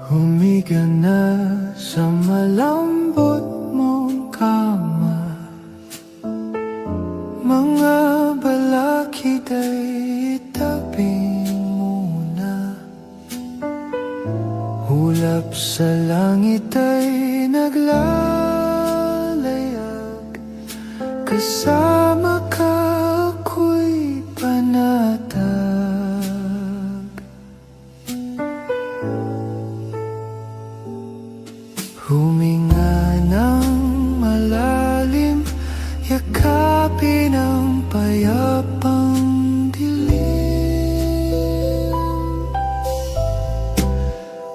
Humiga na sa malambot mong kama. Mga balakid ay itapin muna. Hulap sa langit ay naglalayag. Kasama ka ako'y panatag. Huminga ng malalim, yakapin ang payapang dilim.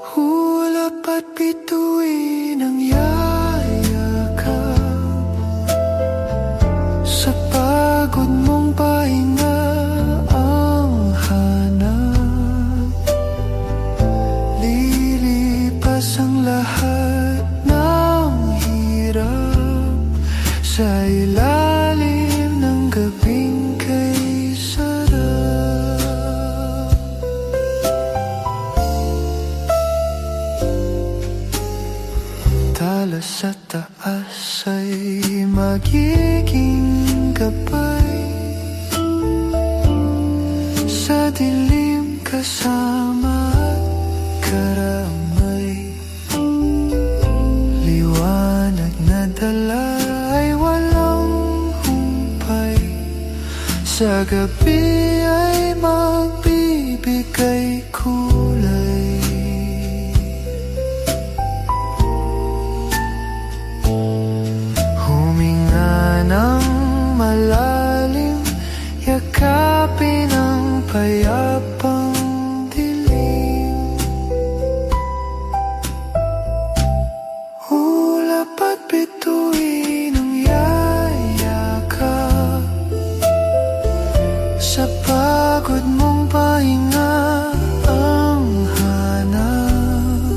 Hulap at bituin ang yayakap. Sa pagod mong pahinga ang hanap. Lilipas ang lahat sa ilalim ng gabing kay sarap. Tala sa taas ay magiging gabay. Sa dilim kasama at karamay. Liwanag na dala sa gabi ay magbibigay kulay. Huminga ng malalim, yakapin ang payapang dilim. Hulap at bituin ang yayakap. Sa pagod mong pahinga ang hanap.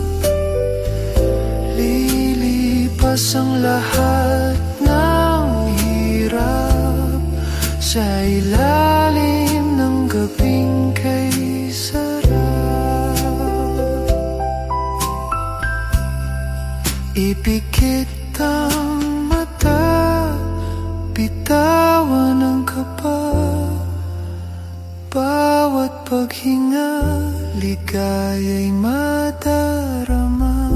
Lilipas ang lahat ng hirap. Sa ilalim ng gabing kay sarap. Ipikit ang mata, bitawan ang kaba. Bawat paghinga, ligaya'y madarama.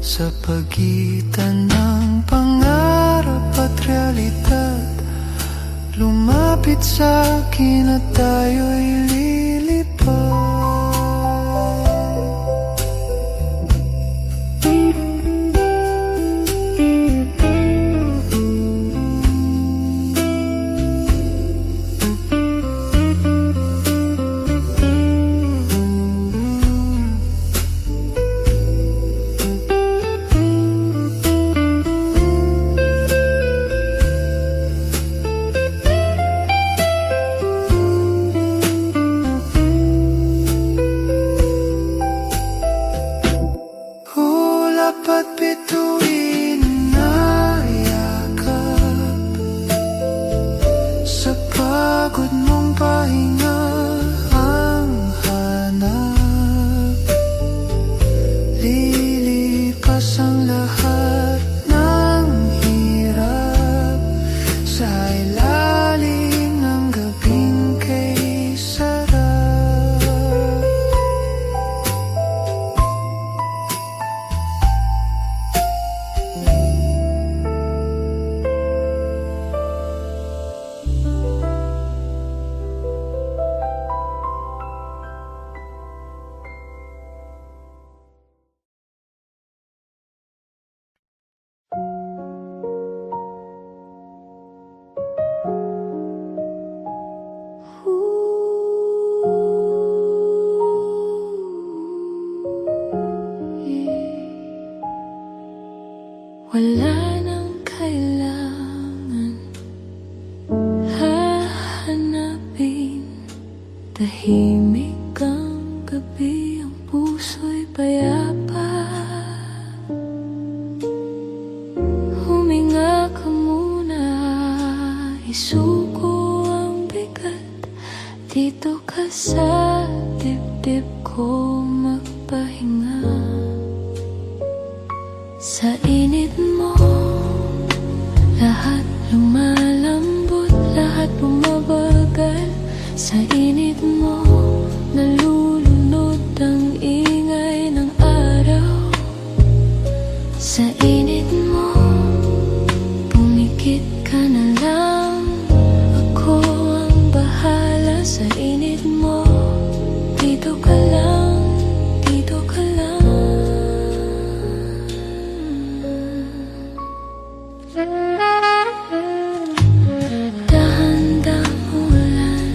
Sa pagitan ng pangarap at realidad, lumapit sa akin at tayo'y lilipad. Dapat bituin na yakap. Sa pagod mong pahinga ang hanap. Lilipas ang lahat ng hirap. Sa ilalim ng gabing kay sarap. Tahimik ang gabi, ang puso'y payapa. Huminga ka muna, isuko ang bigat. Dito ka sa dibdib ko magpahinga. Sa init mo, lahat lumalambot, lahat bumabagal. Sa init mo, nalulunod ang ingay ng araw. Sa init mo, pumikit ka na lang. Ako ang bahala sa init mo. Dito ka lang, dito ka lang. Dahan-dahang ulan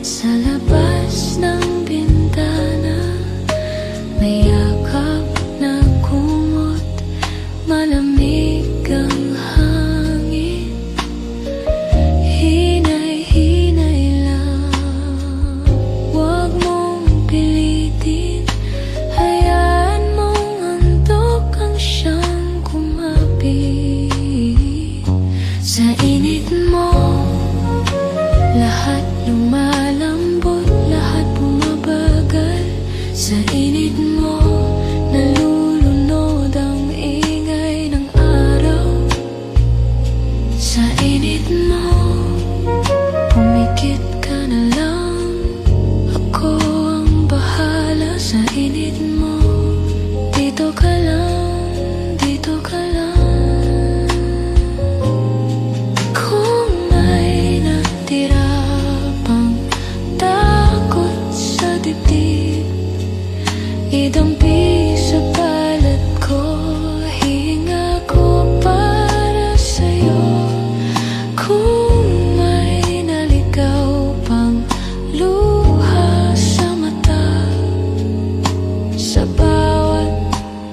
sa labas ng bintana, may yakap na kumot, malamig ang hangin. Hinay-hinay lang, huwag mong pilitin. Hayaan mong antok ang siyang kumapit. Sa init mo, lahat lumalambot, lahat bumabagal. Sa init mo, nalulunod ang ingay ng araw. Sa init mo, pumikit ka na lang. Ako ang bahala sa init mo. Dito ka lang, dito ka lang. Kung may natira pang takot sa dibdib, idampi sa balat ko, hihinga ko para sa'yo. Kung may naligaw pang luha sa mata, sa bawat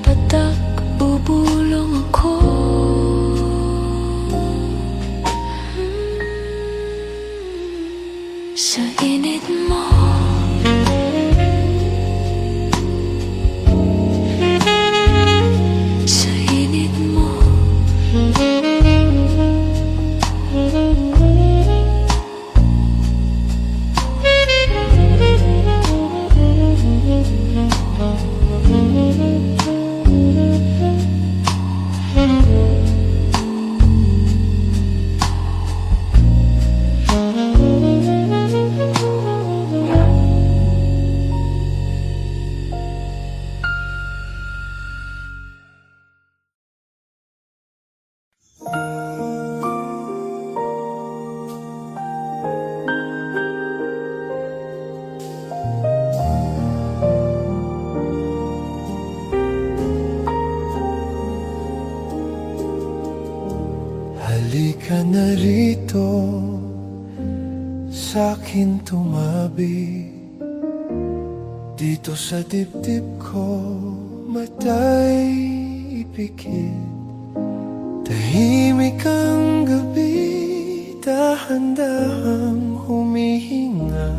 patak bubulong ako. Sa init mo, sa init mo, halika na rito, sa'kin tumabi. Dito sa dibdib ko, mata'y ipikit. Tahimik ang gabi, dahan-dahang humihinga.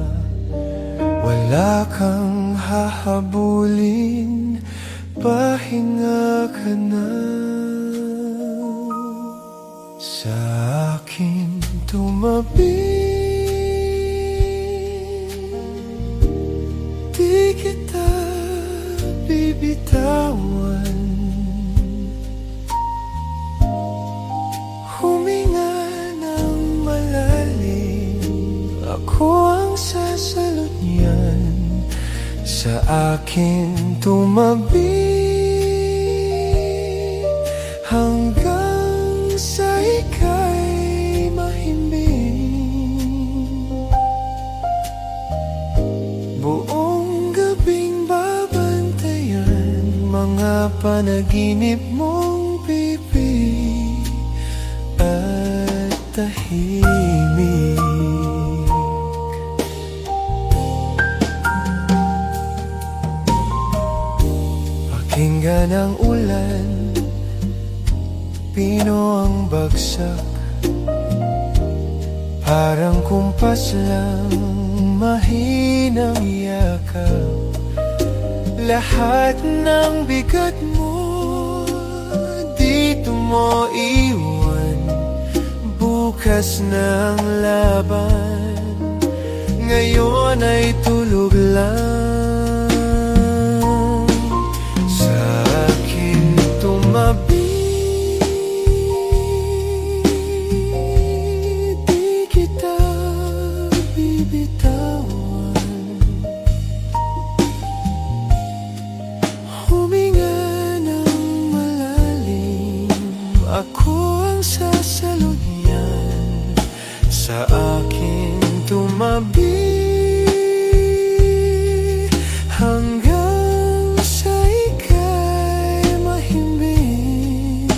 Wala kang hahabulin, pahinga ka na. Sa akin tumabi, di kita bibitawan. Huminga ng malalim, ako ang sasalot niyan. Sa akin tumabi, hanggang sa ika'y mahimbing. Buong gabing babantayan, mga panaginip mong pipi at tahimik. Pakinggan ang ulan, pino ang bagsak. Parang kumpas lang mahinang yakap. Lahat ng bigat mo dito mo iwan. Bukas na ang laban, ngayon ay tulog lang. Sa akin tumabi, di kita bibitawan. Huminga ng malalim, ako ang sasalunyan. Sa akin tumabi hanggang sa ika'y mahimbing.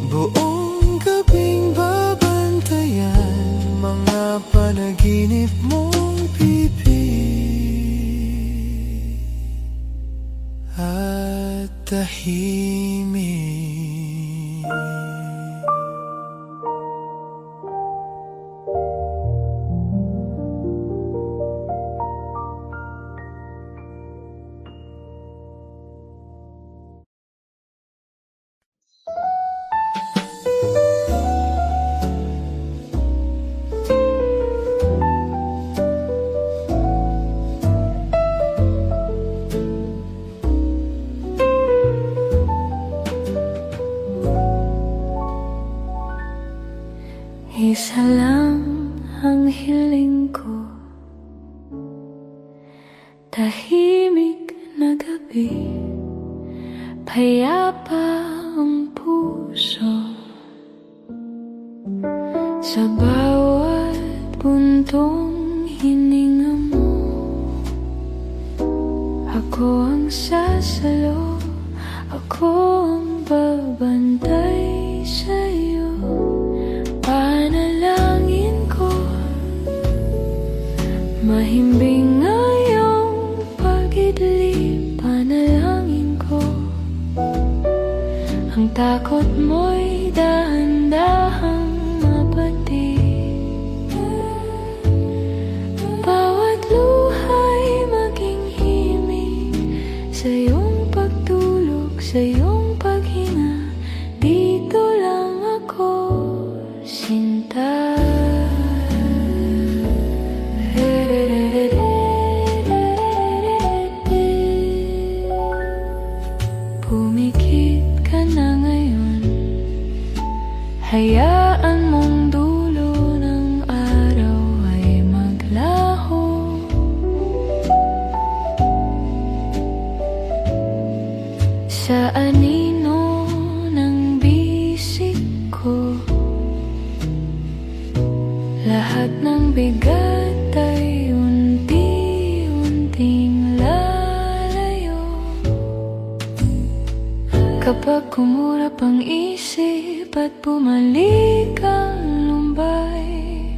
Buong gabing babantayan mga panaginip mong pipi at tahimik. Isa lang ang hiling ko, tahimik na gabi, payapa ang puso. Sa bawat puntong hininga mo, ako ang sasalo, ako ang babantay sa'yo. Panalangin ko, mahimbing ngayong pag-idlip. Panalangin ko, ang takot mo'y dahan-dahang mapati. Bawat luha'y maging himig sa iyong pagtulog, sa iyong paghinga. Dito lang ako, sinta. Pumikit ka na ngayon, hayaan mong dulo ng araw ay maglaho. Sa anino ng bisig ko, lahat ng bigat ay unti-unting lalayo. Kapag kumurap ang isip at bumalik ang lumbay,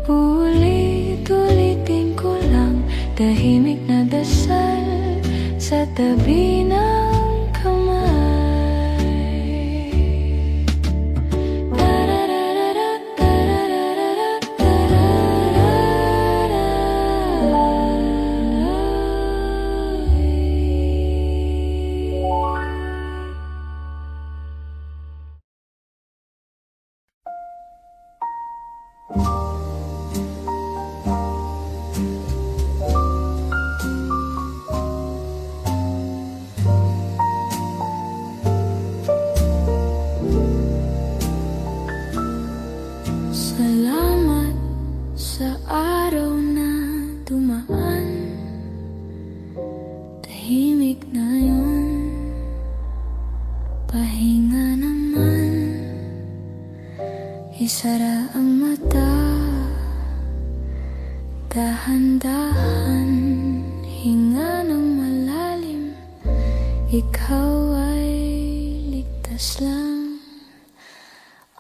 ulit-ulitin ko lang tahimik na dasal sa tabi ng salamat sa araw na dumaan. Tahimik na yun, pahinga naman. Isara ang mata, dahan-dahan, hinga ng malalim. Ikaw ay ligtas lang.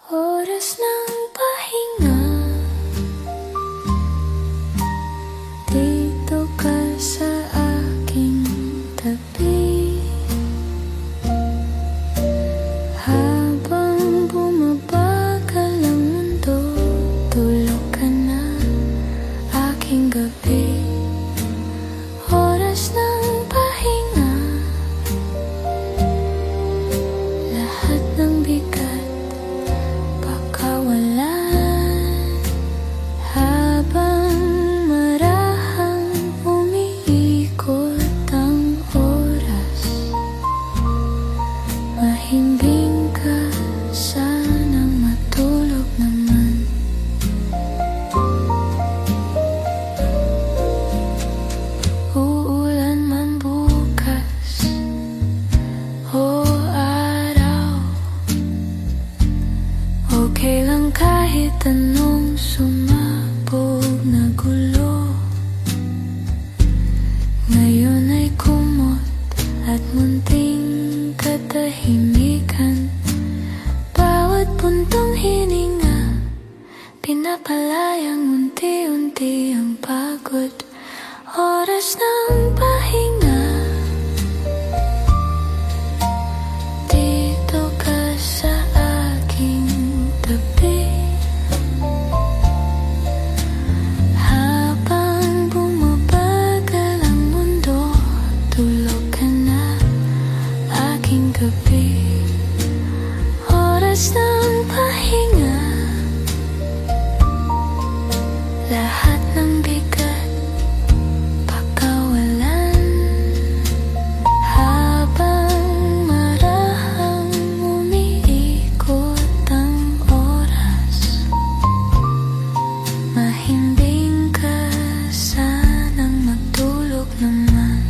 Oras ng pahinga, dito ka sa aking tabi. Habang bumabagal ang mundo, tulog ka ng bigat pakawalan habang marahang umiikot ang oras. Mahimbing ka, sanang matulog naman. Uulan man bukas o araw, okay lang kahit anong sumabog na gulo. Ngayon ay kumot at munting katahimikan. Bawat puntong hininga, pinapalayang unti-unti ang pagod. Oras ng pahinga, dito ka sa aking tabi. Habang bumabagal ang mundo, tulog ka na, aking gabi. Oras ng pahinga, lahat ng bigat pakawalan habang marahang umiikot ang oras. Mahimbing ka, sanang matulog naman.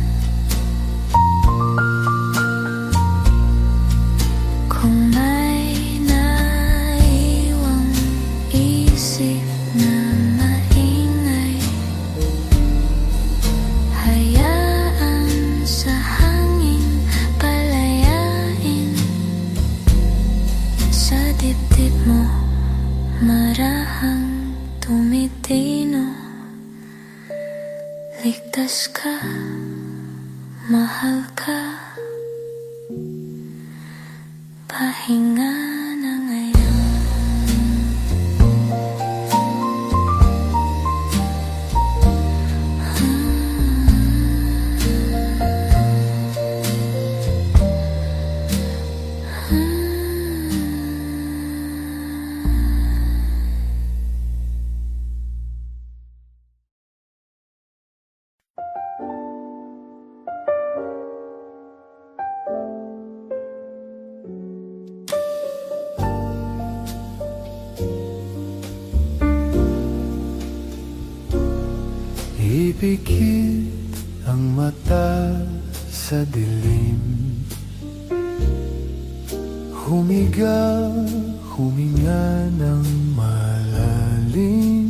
Kung may naiwang isip na maingay, hayaan sa hangin palayain. Sa dibdib mo marahang tumitino. Ligtas ka, mahal ka, pahinga na ngayon. Ipikit ang mata sa dilim, humiga, huminga ng malalim.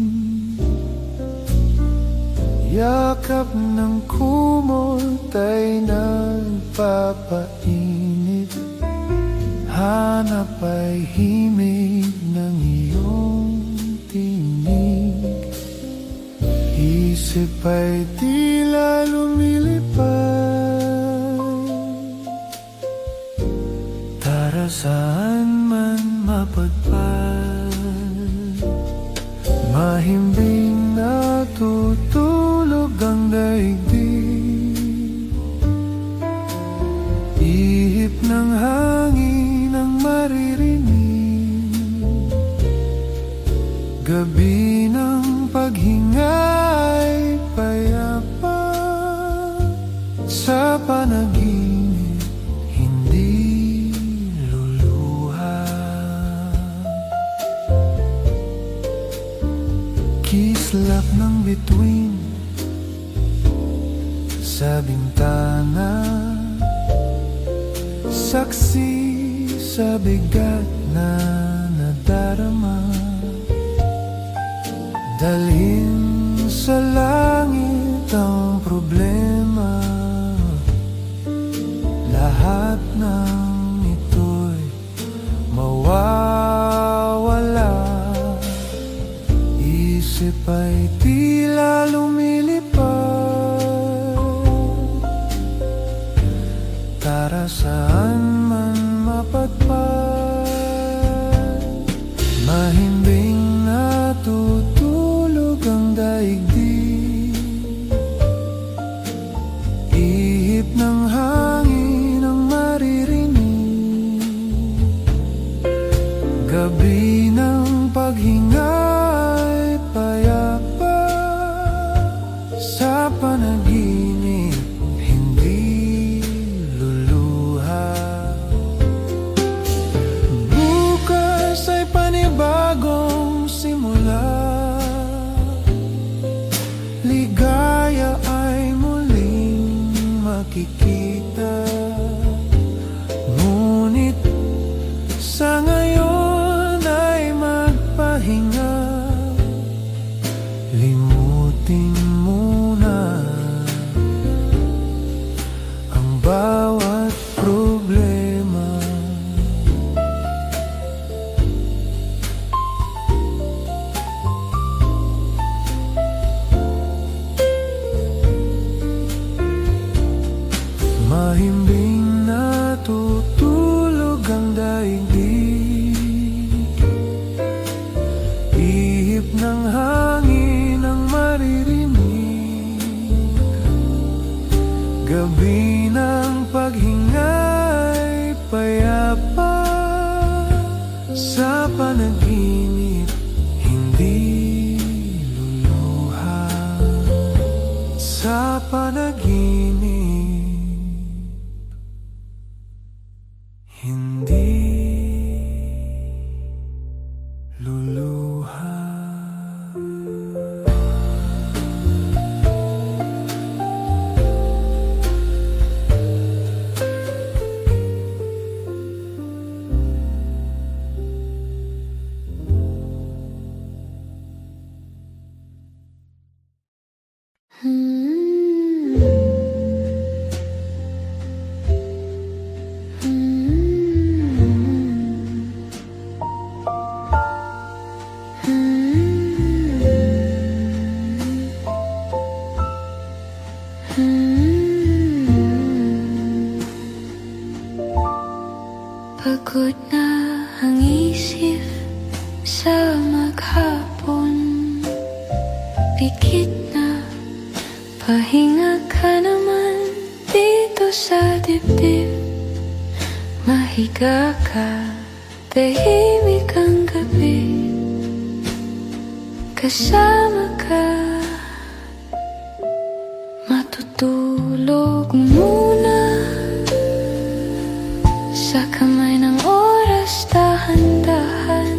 Yakap ng kumot ay nagpapainit, hanap ay himig ng iyong tinig. Isip ay tila lumilipad, tara saan man mapadpad. Mahimbing natutulog ang daigdig, ihip ng hangin ang maririnig. Gabi ng paghinga ay payapa, sa panaginip hindi luluha. Kislap ng bituin sa bintana, saksi sa bigat na nadarama. Dalhin sa langit ang problema, lahat ng ito'y mawawala. Isip ay tila lumilipad, tara saan man mapadpad. Mahimbing natutulog ang daigdig, ihip ng hangin ang maririnig. Gabi ng paghinga'y payapa, sa panaginip hindi luluha. Bukas ay panibagong simula, ligaya ay muling makikita. Ngunit sa ngayon ay magpahinga, limutin muna ang bawat problema. Mahimbing natutulog ang daigdig, ihip ng hangin ang maririnig. Gabi ng paghinga'y payapa, sa panaginip hindi luluha. Sa panaginip hindi luluha. Pagod na ang isip sa maghapon, pikit na pahinga ka naman dito sa dibdib. Mahiga ka, tahimik ang gabi, kasama ka, matutulog muna sa kamay ng oras, dahan-dahan.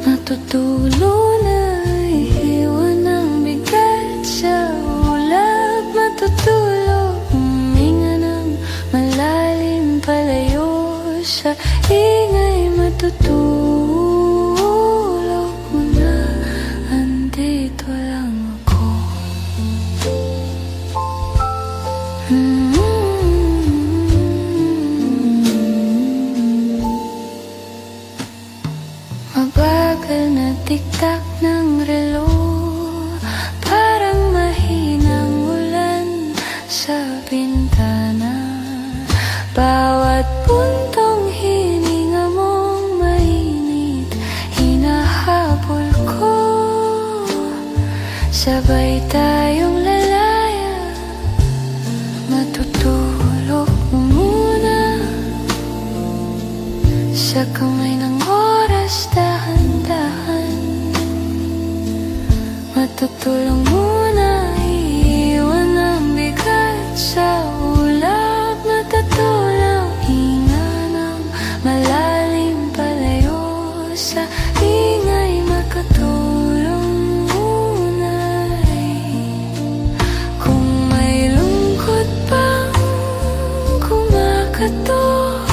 Matutulo na, ihiwan ng bigat sa ulap. Matutulog, huminga ng malalim, palayo sa ingay. Matutulog muna, andito lang ako. Mabagal na tiktak ng relo, parang mahinang ulan sa bintana. Bawat puntong hininga mong mainit, hinahabol ko. Sabay tayong lalaya, matutulog muna sa kamay ng oras, dahan-dahan. Matutulong muna, iiwan ang bigat sa ulap. Matutulong, hinga ng malalim, palayo sa ingay. Makatulong muna, kung may lungkot pang kumakatok,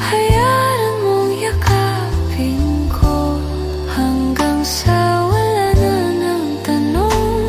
hayaan mong yakapin ko hanggang sa wala na ng tanong.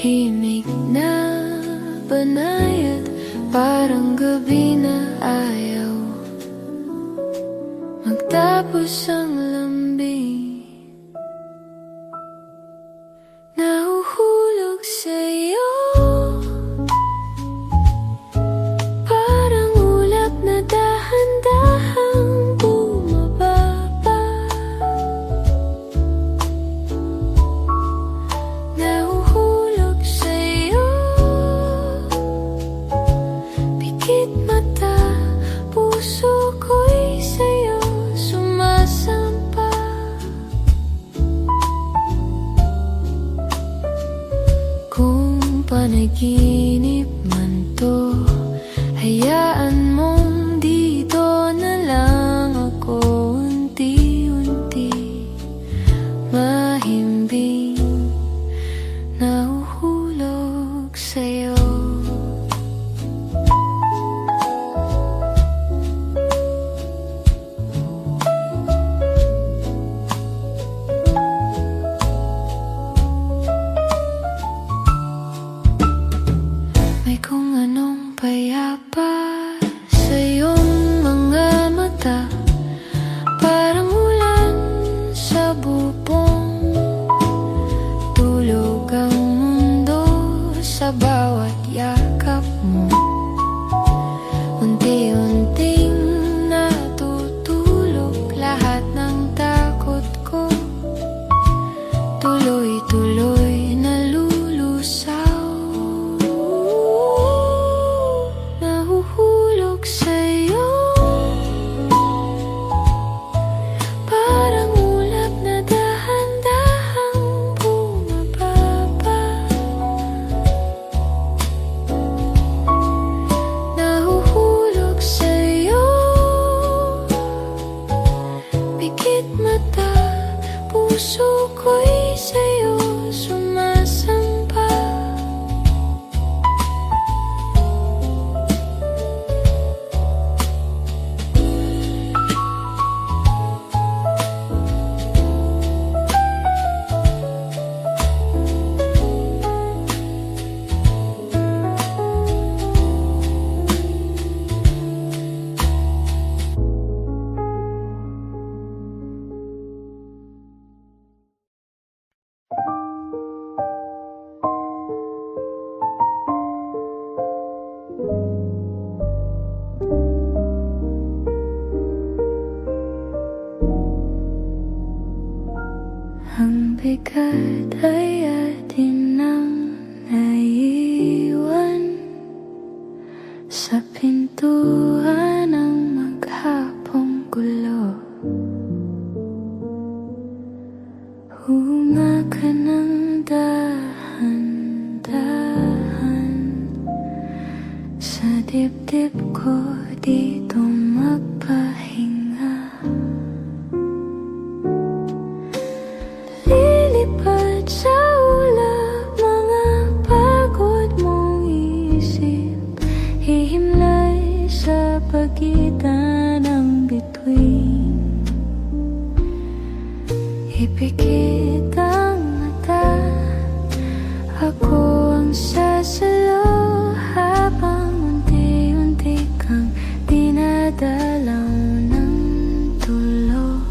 Himig na banayad, parang gabi na ayaw magtapos ang lambing. Nahuhulog sa'yo, parang ulap na dahan-dahang bumababa. Nahuhulog sa'yo, pikit mata, puso ko'y sa'yo sumasampa. Kung panaginip man to, hayaan mong dito na lang ako unti-unti mahimbing. Nahuhulog sa'yo. May kung anong payapa sa iyong mga mata, parang ulan sa bubong. Tulog ang mundo sa bawat yakap mo. Unti-unting natutulog lahat ng takot ko. Tuloy-tuloy nalulusaw. Nahuhulog sa'yo, parang ulap na dahan-dahang bumababa. Nahuhulog sa'yo, pikit mata, puso ko'y sa'yo sumasampa. Ang bigat ay atin nang naiwan sa pintuan ng maghapong gulo. Hunga ka ng dahan-dahan sa dibdib ko, dito magpahinga. Lilipad sa ulap mga pagod mong isip, hihimlay sa pagitan ng bituin. Ipikit ang mata, ako ang sasalo habang unti-unti kang dinadalaw ng tulog.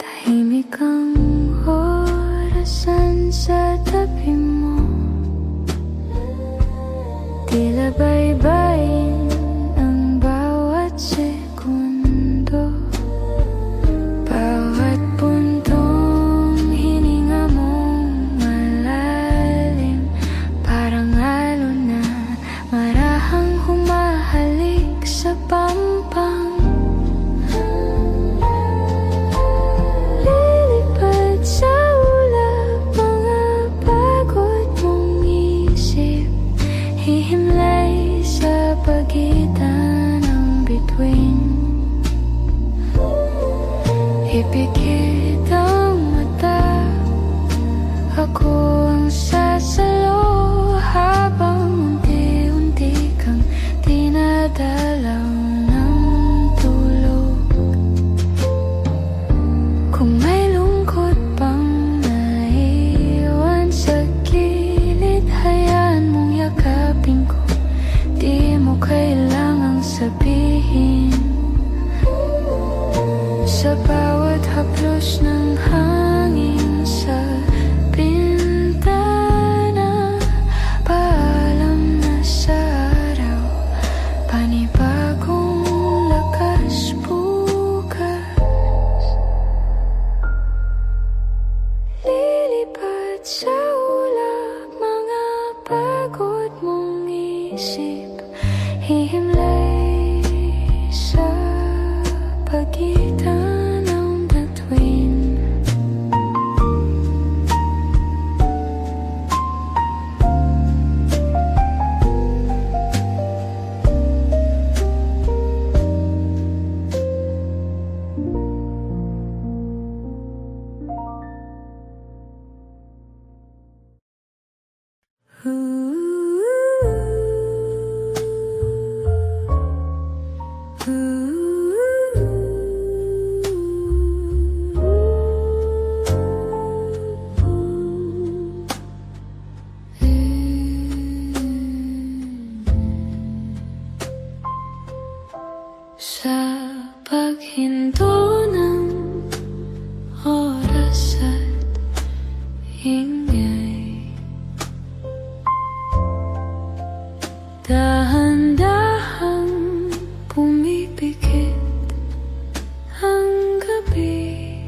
Tahimik ang orasan sa tabi mo, tila baybayin ang bawat segundo. Bawat puntong hininga mong malalim, parang alon na marahang humahalik sa pampang. Lilipad sa ulap mga pagod mong isip, hihimlay sa Sa paghinto ng oras at ingay, dahan-dahang pumipikit ang gabi.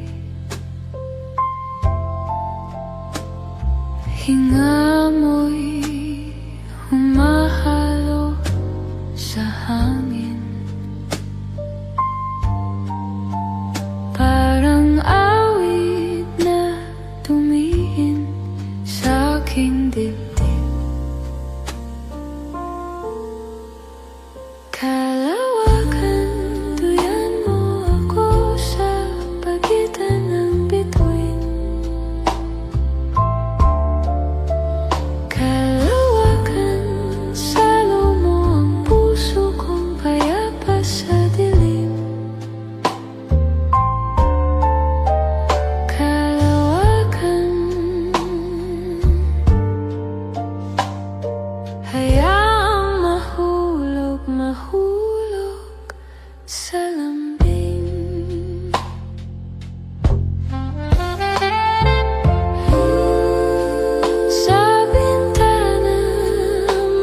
Hinga mo'y humahalo sa hangin, parang awit na tumihin sa aking dibdib. Kalawakan, tuyan mo ako sa pagitan ng bituin. Kalawakan, salo mo ang puso kong payapa sa dilim. Kalawakan, hayaang mahulog, mahulog sa lambing. Sa bintana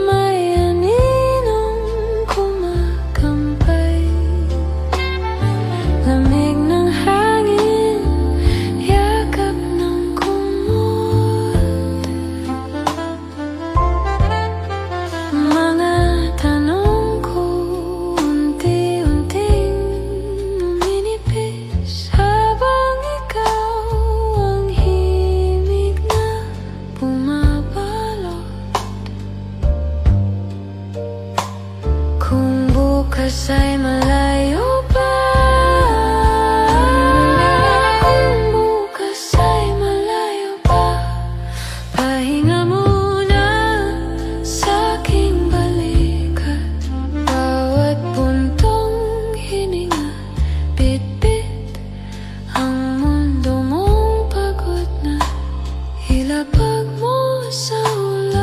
may aninong kumakampay, lamig ng hangin, yakap ng kumot. Mga tanong ko unti-unting uminipis habang ikaw ang himig na bumabalot. Kung bukas ay malayo pa, kung bukas ay malayo pa, pahinga muna sa aking balikat. Bawat buntong hininga, bit-bit ang mundo mong pagod na, ilapag mo sa ulan.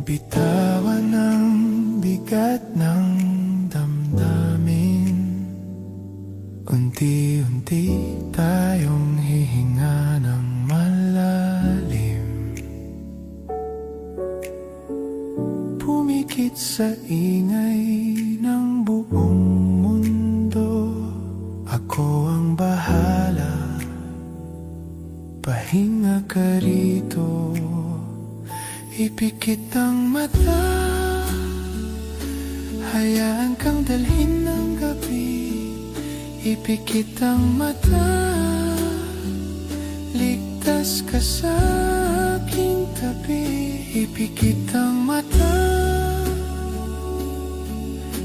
Bitawan ang bigat ng damdamin. Unti-unti tayong hihinga ng malalim. Pumikit sa ingay ng buong mundo. Ako ang bahala, pahinga ka rito. Ipikit ang mata, hayaan kang dalhin ng gabi. Ipikit ang mata, ligtas ka sa aking tabi. Ipikit ang mata,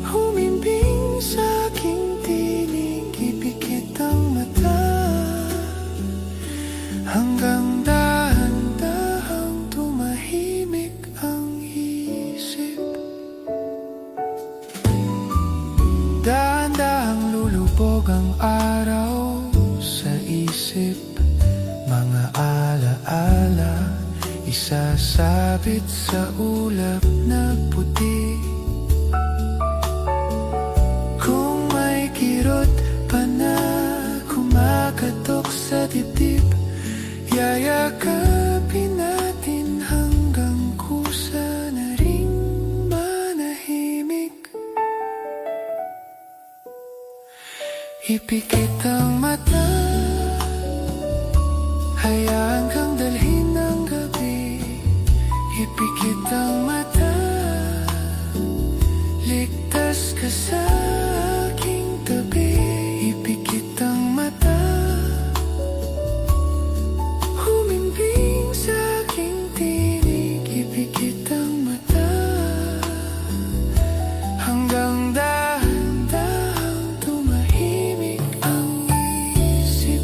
humimbing sa aking tinig. Ipikit ang mata, hanggang dahan-dahang tumahimik ang isip. Dahan-dahang lulubog ang araw, Sasabit sa ulap na puti. Kung may kirot pa na kumakatok sa dibdib, yayakapin natin hanggang kusa na ring manahimik. Ipikit ang mata, hayaan kang dalhin ng gabi. Ipikit ang mata, ligtas ka sa aking tabi. Ipikit ang mata, humimbing sa aking tinig. Ipikit ang mata, hanggang dahan-dahang tumahimik ang isip.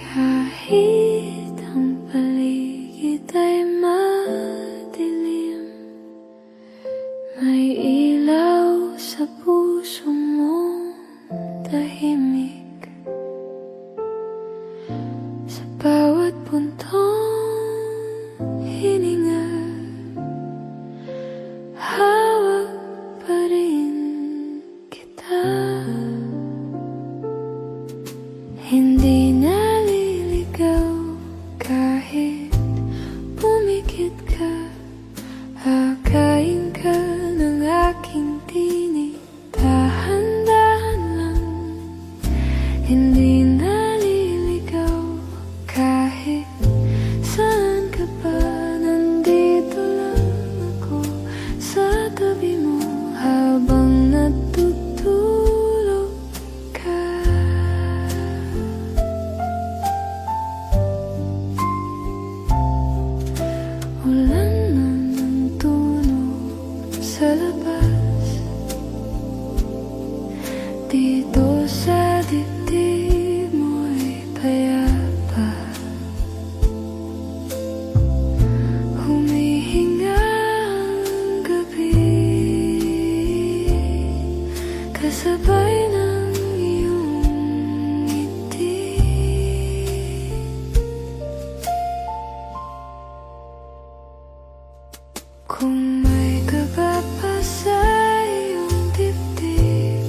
Kahit ang paligid ay madilim, may ilaw sa puso mo tahimik. Sa bawat puntong hininga, hawak pa rin kita. Hindi naliligaw kahit pumikit ka. Hakayin ka ng aking tinig, dahan-dahan lang. Hindi naliligaw kahit saan ka pa. Nandito lang ako sa tabi mo habang natutulog ka. Ulan na ng tunog sa labas, dito sa dibdib mo'y payapa. Humihinga ang gabi, kasabay ng iyong ngiti. Kung may kaba pa sa iyong dibdib,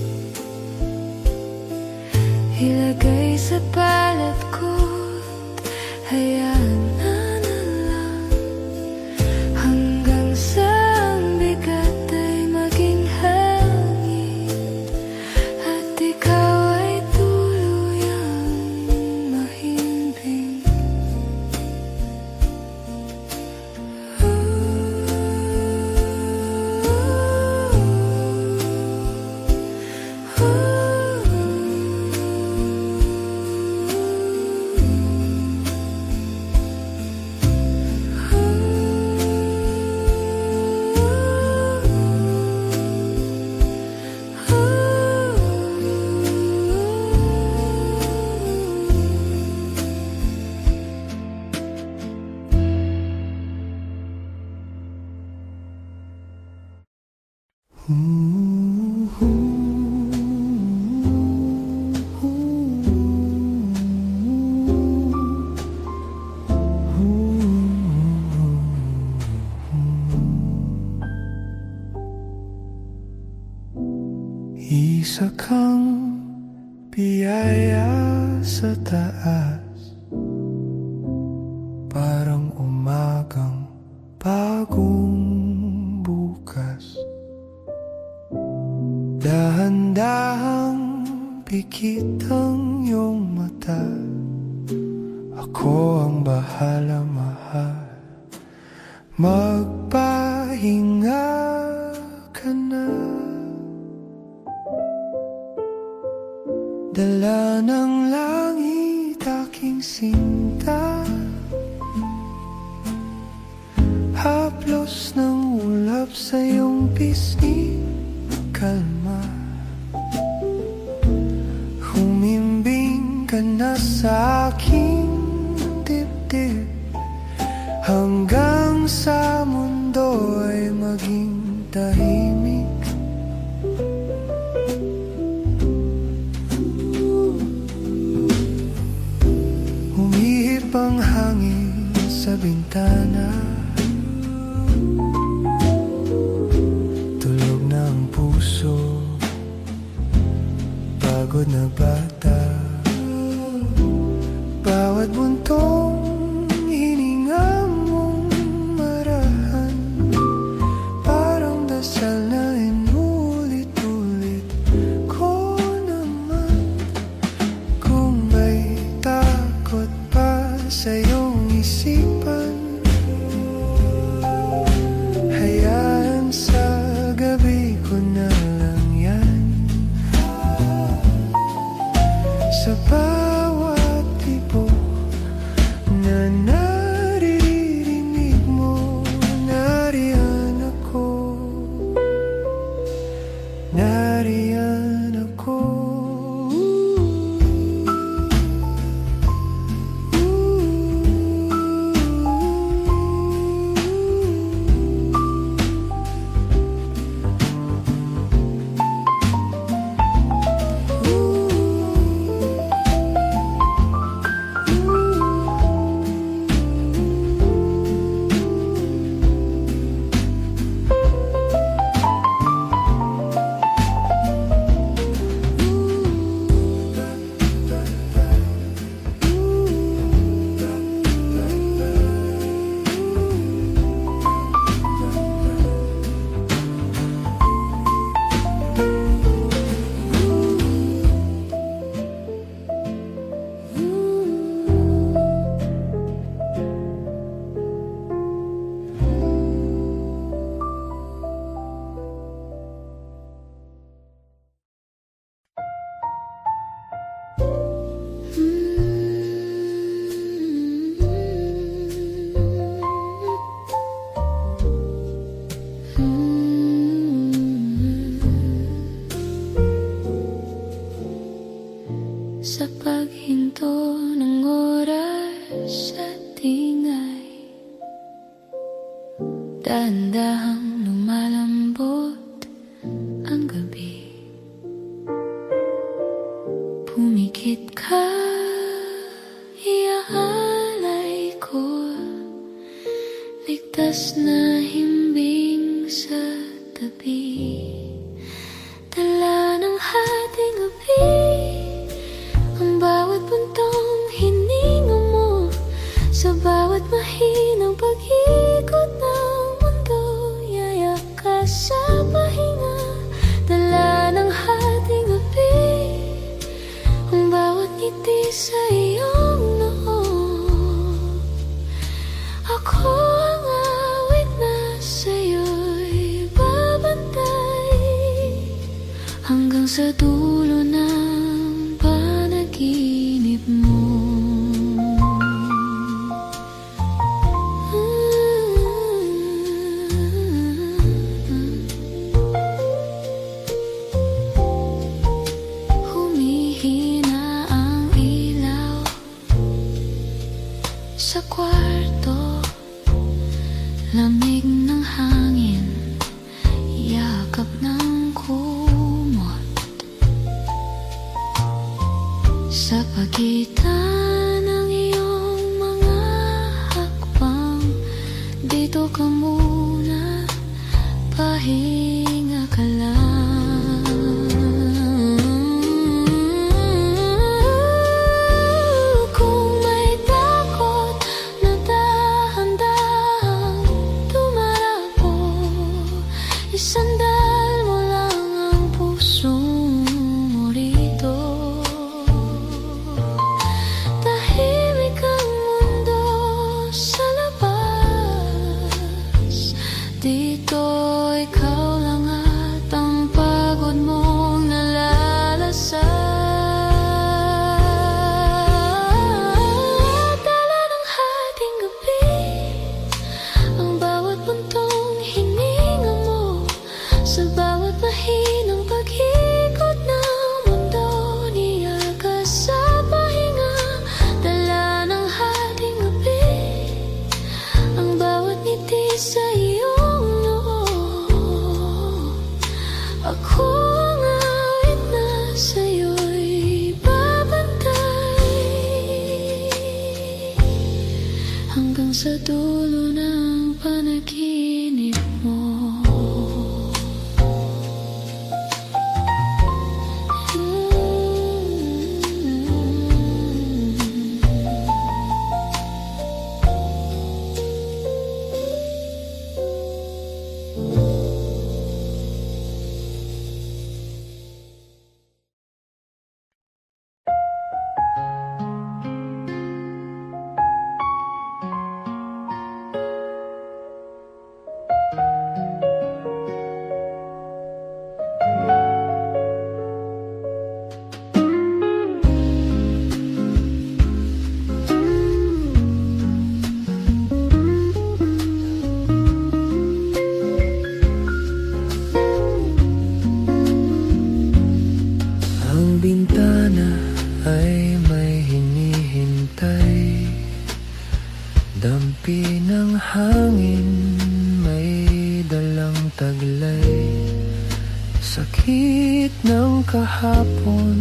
ilagay sa balat ko at hayaan na lang, hanggang sa ang bigat ay maging hangin at ikaw ay tuluyang mahimbing. Isa kang biyaya sa taas, parang umagang bagong bukas. Dahan-dahang pikit ang iyong mata. Ako ang bahala, mahal. Magpahinga ka na. Dala ng langit aking sinta, haplos ng ulap sa iyong pisngi, kalma. Humimbing ka na sa aking dibdib, hanggang sa mundo ay maging tahimik. Humihip ang hangin sa bintana, tulog na ang puso, pagod na bata. Bawat buntong hininga mong marahan, parang dasal na inulit-ulit ko naman. Kung may takot pa sa iyong isipan, hayaan sa gabi ko na lang yan. Sa bawat tibok na naririnig mo, nariyan ako, nariyan ako. Sa paghinto ng oras at ingay, dahan-dahang lumalambot ang gabi. Pumikit ka, iaalay ko, ligtas na himbing sa tabi. Dala ng hating gabi, ang bawat buntong hininga mo, sa bawat mahinang pag-ikot ng mundo, yayak ka sa pahinga. Dala ng hating gabi, ang bawat ngiti sa iyong noo. Ako ang awit na sa'yo'y babantay, hanggang sa dulo ng panaginip mo. Humihina ang ilaw sa kwarto, lamig ng hangin, yakap ng kumot. Sa pagitan ng iyong mga hakbang, dito ka muna, pahinga ka lang. Kung may takot na dahan-dahang tumarako, isandal mo lang ang puso mo rito. dulo ng panaginip mo. Ang bintana ay may hinihintay, dampi ng hangin may dalang taglay. Sakit ng kahapon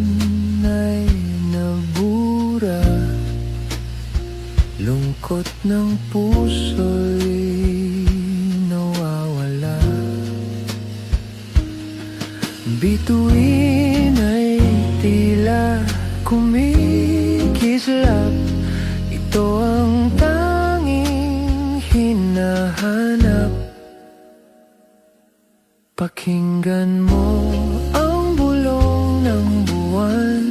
ay nabura, lungkot ng puso'y nawawala. Bituin ay tila kumikislap, ito ang tanging hinahanap. Pakinggan mo ang bulong ng buwan,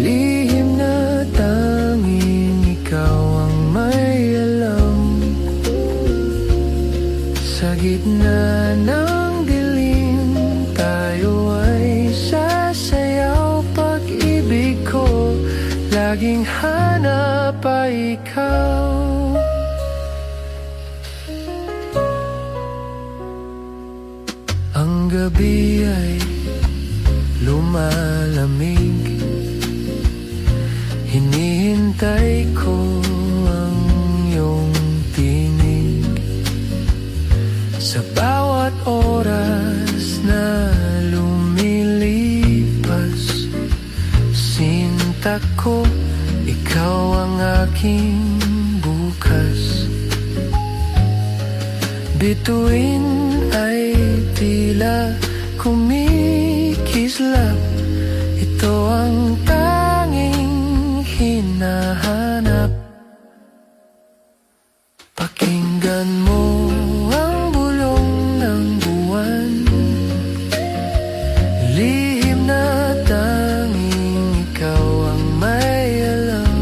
lihim na tanging ikaw ang may alam. Sa gitna ng dilim, tayo ay sasayaw. Pag-ibig ko, laging hanap ay ikaw. Ang gabi ay lumalamig, hinihintay ko ang iyong tinig. Sa bawat oras na lumilipas, sinta ko, ikaw ang aking bukas. Bituin ay tila kumikislap, ito ang tanging hinahanap. Pakinggan mo ang bulong ng buwan, lihim na tanging ikaw ang may alam.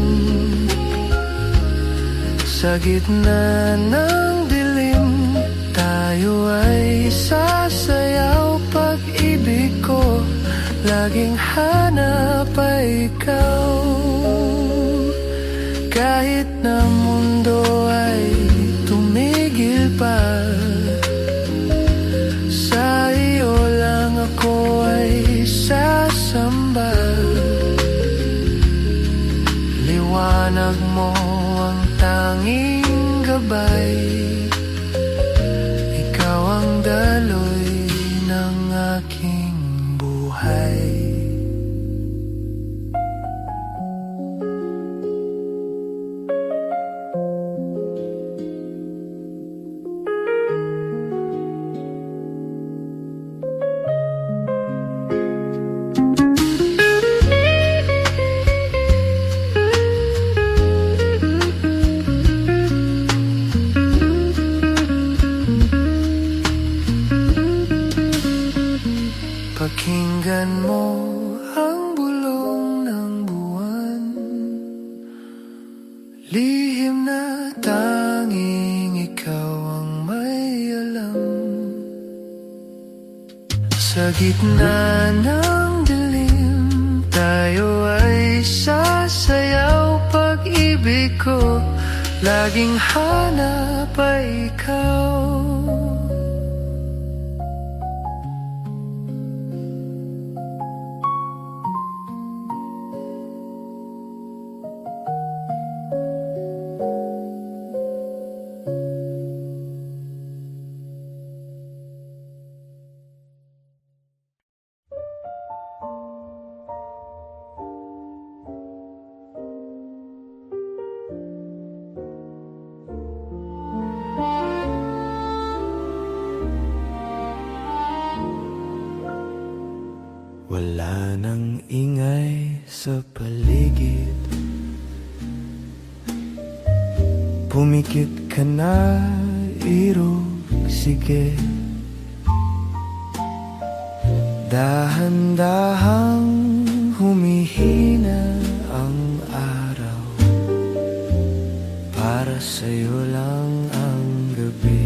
Sa gitna ng dilim, tayo ay sasayaw. Pag-ibig ko, laging hanap ay ikaw. Kahit na mundo ay tumigil pa, sa iyo lang ako ay sasamba. Liwanag mo ang tanging gabay, ikaw ang daloy ng aking buhay. Pakinggan mo ang bulong ng buwan, lihim na tanging ikaw ang may alam. Sa gitna ng dilim, tayo ay sasayaw. Pag-ibig ko, laging hanap ay ikaw. ng ingay sa paligid. Pumikit ka na, irog, sige. Dahan-dahang humihina ang araw. Para sa'yo lang ang gabi.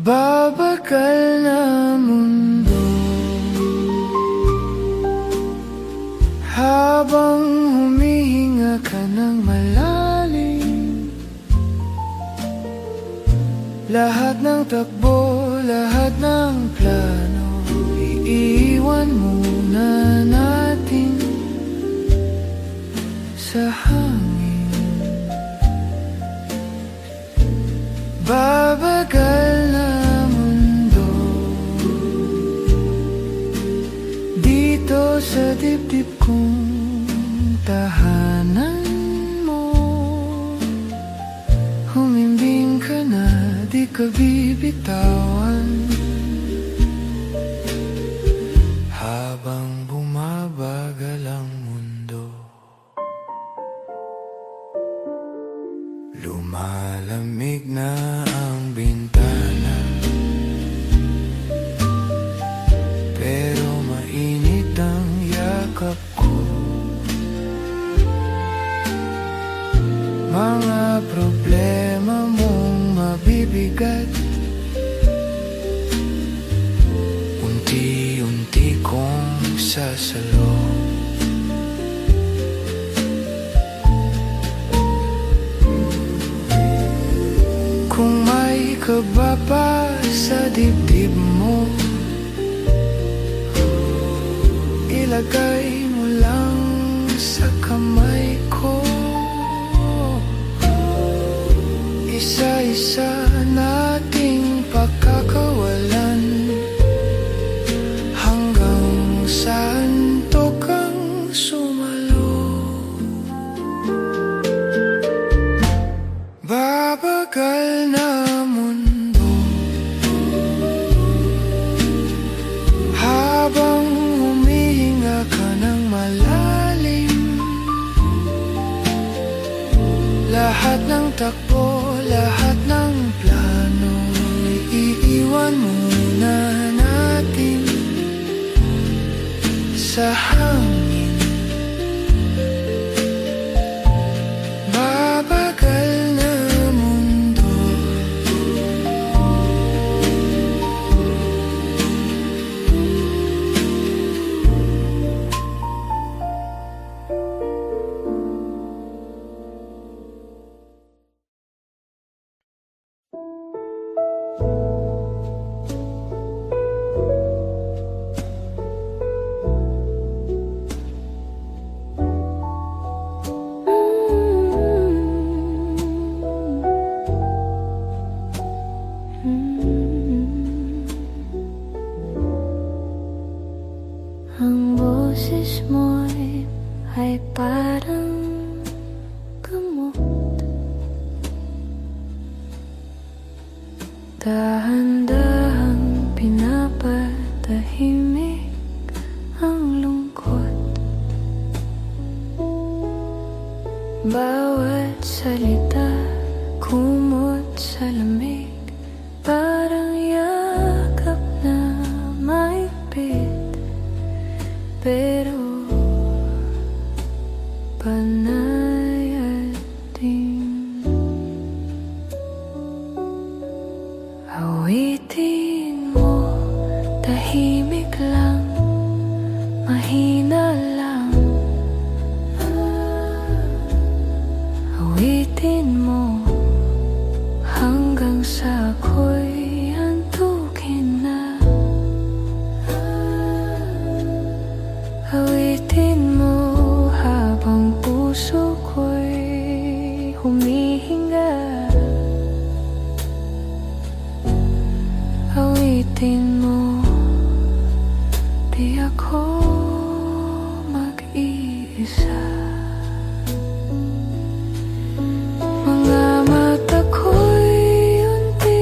Babagal na mundo habang humihinga ka ng malalim. Lahat ng takbo, lahat ng plano, iiwan muna natin sa hangin. Babagal na mundo dito sa dibdib kong tahanan mo. Humimbing ka na, di ka bibitawan. Habang bumabagal ang mundo, lumalamig na ang bintana. Pero mainit ang yakap ko. Mga problema mong mabibigat, unti-unti kong sasalo. Kung may kaba pa sa dibdib mo, ilagay mo lang sa kamay ko. Isa-isa nating pagkakawalan, hanggang sa antok ang sumalo. Babagal na mundo habang humihinga ka ng malalim. Lahat ng takbo, lahat ng plano, iiwan muna natin sa hangin. Babagal na mundo Ang boses mo'y ay parang gamot. Dahan-dahang pinapatahimik ang lungkot. Bawat salita kumot sa lamig, parang yakap na maipit. Pero panay at din awitin mo, tahimik lang, mahina lang. Awitin mo hanggang sa ako'y antukin na. Awitin mo habang puso ko'y humihinga. Awitin mo, di ako mag-iisa. Mga mata ko'y unti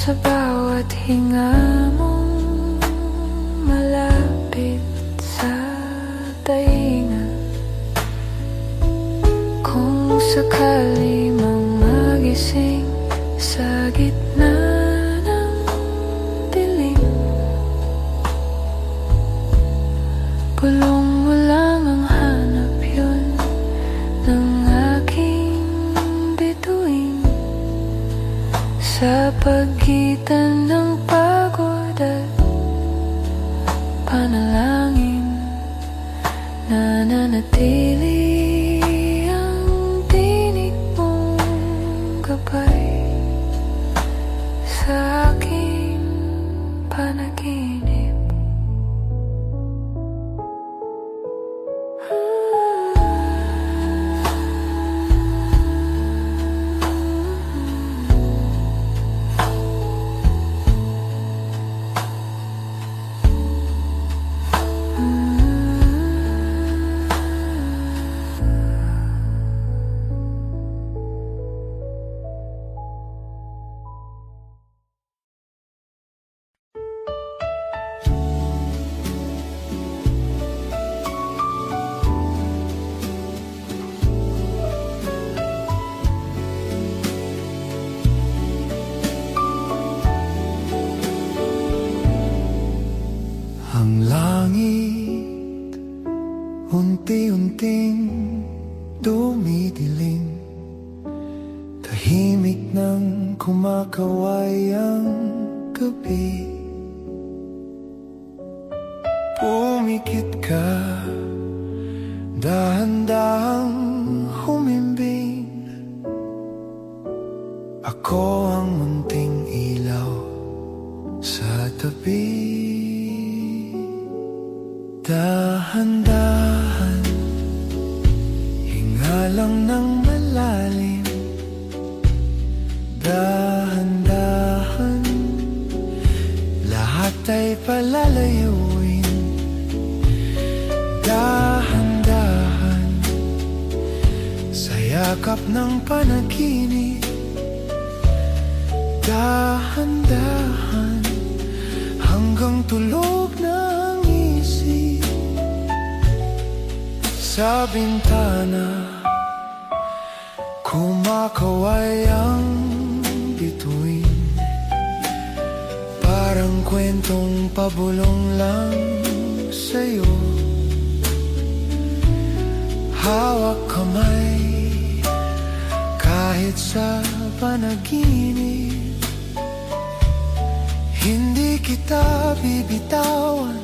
sa bawat hinga mong malapit sa tainga. Kung sakali mang magising sa gitna ng dilim, pulong mo lang ang hanap yun ng aking bituin. Sa pagitan ng pagod at panalangin, nananatili ang tinig mong gabay sa aking panaginip. Ang langit unti-unting dumidilim, tahimik nang kumakaway ang gabi. Pumikit ka, dahan-dahang humimbing. Ako ang munting ilaw sa tabi. Dahan-dahan, hinga lang ng malalim. Dahan-dahan, lahat ay palalayuin. Dahan-dahan, sa yakap ng panaginip. Dahan-dahan, hanggang tulog ng isip. Sa bintana, kumakaway ang bituin. Parang kwentong pabulong lang sa'yo. Hawak kamay, kahit sa panaginip. Hindi kita bibitawan,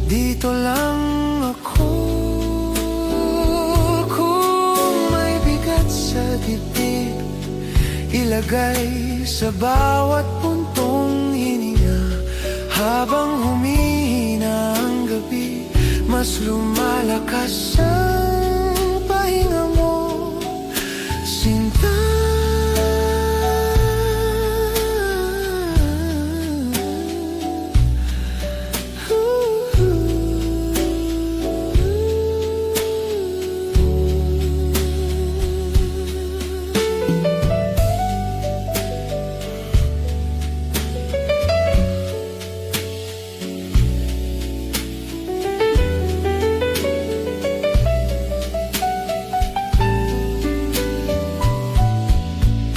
dito lang ako. Kung may bigat sa dibdib, ilagay sa bawat puntong hininga. Habang humihina ang gabi, mas lumalakas ang pahinga mo, sinta.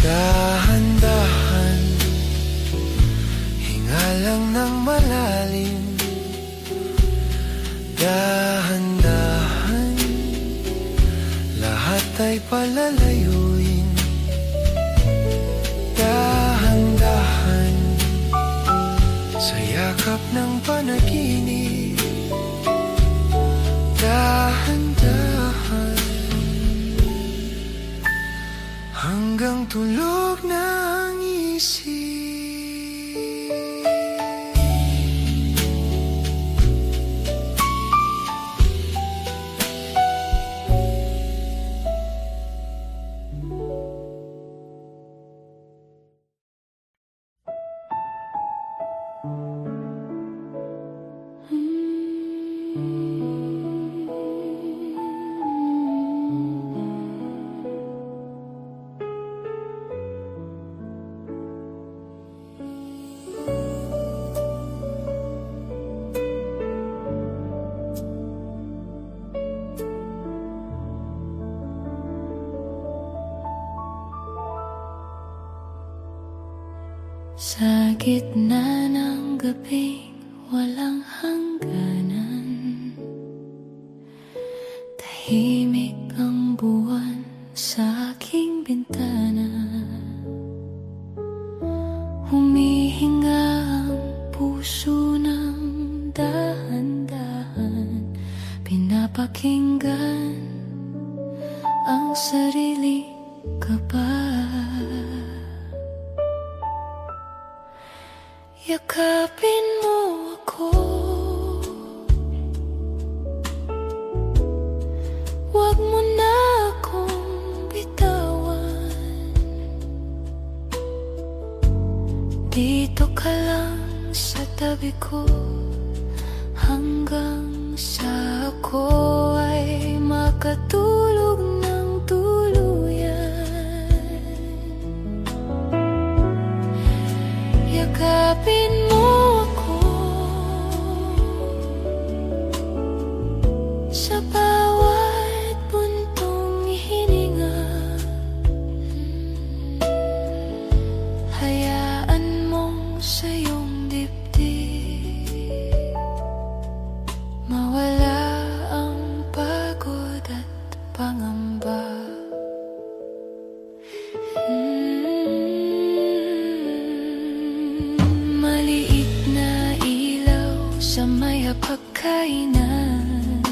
Dahan-dahan, hinga lang ng malalim. Dahan-dahan, lahat ay palalayuin. Dahan-dahan, sa yakap ng panaginip. Dahan-dahan, hanggang tulog ng isip. Sa gitna ng gabing walang hangganan, tahimik ang buwan sa aking bintana. Humihinga ang puso ng dahan-dahan, pinapakinggan ang sarili ka ba? Yakapin mo ako, wag mo na akong bitawan. Dito ka lang sa tabi ko hanggang sa ako ay makatulog ng tuluyan. Yakapin mo ako sa bawat buntong hininga. Hayaan mong sa iyong dibdib mawala ang pagod at pangamba. Maliit na ilaw sa may hapagkainan,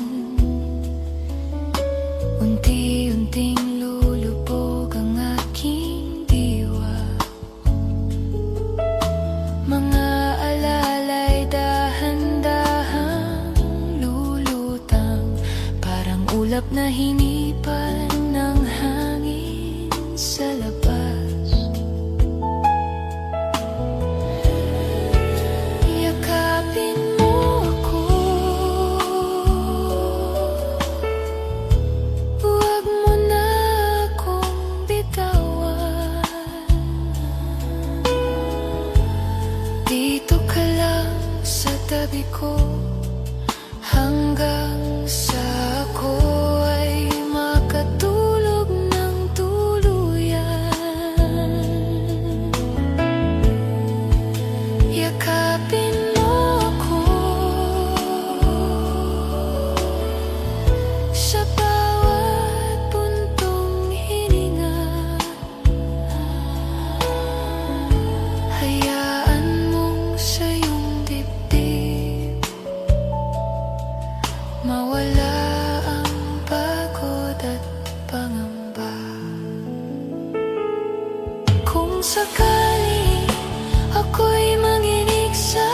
unti-unting lulubog ang aking diwa. Mga alalay dahan-dahang lulutang, parang ulap na hinipan ng hangin sa labas. Yakapin mo ako, huwag mo na akong bitawan. Dito ka lang sa tabi ko hanggang sa ako ay makatulog ng tuluyan. Yakapin mo ako sa bawat buntong hininga. Hayaan mong sa iyong dibdib mawala ang pagod at pangamba. Kung sakali ako'y manginig sa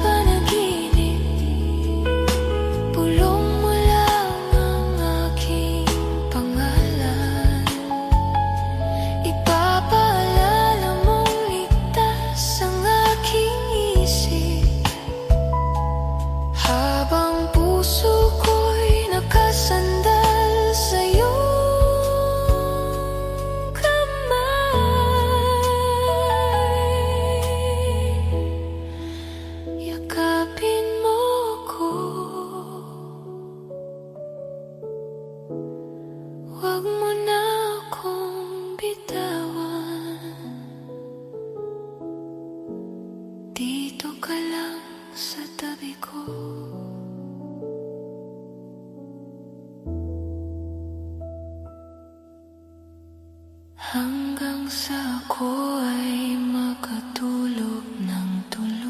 panaginip, bulong mo lang ang aking pangalan. Ipapaalala mong ligtas ang aking isip habang puso ko'y nakasandal sa iyong kamay. Yakapin mo ako, wag mo na akong bitawan. Dito ka lang sa tabi ko hanggang sa ako ay makatulog ng tuluyan.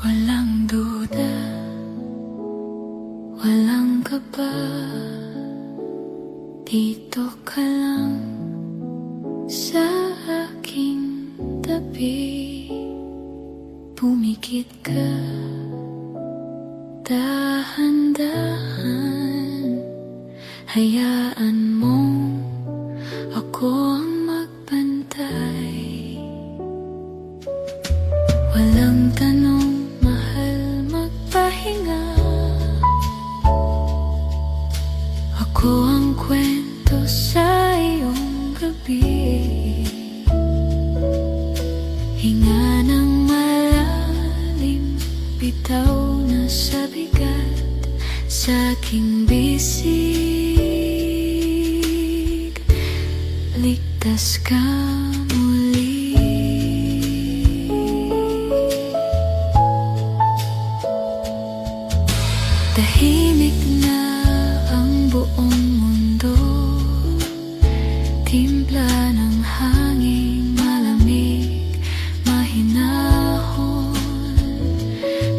Walang duda, walang kaba, dito ka lang sa aking tabi. Pumikit ka, Dahan-dahan, hayaan mo ako ang magbantay. Walang tanong, mahal, magpahinga. Ako ang kwento sa iyong gabi. Hinga ng malalim, bitaw na sa bigat sa aking bisig. Ligtas ka muli. Tahimik na ang buong mundo. Timpla ng hangin, malamig, mahinahon.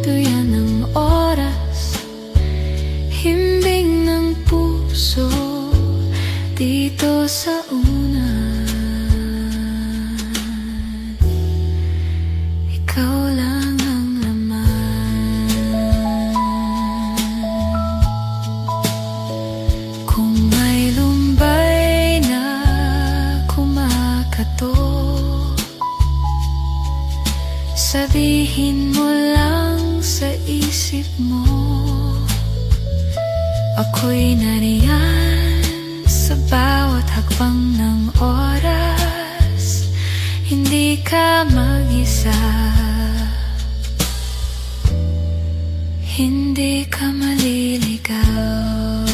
Tuyan ng oras, himbing ng puso dito sa unan. Ikaw lang ang laman. Kung may lumbay na kumakato, sabihin mo lang sa isip mo, ako'y nariyan sa bawat hakbang ng oras. Hindi ka mag-isa, hindi ka maliligaw.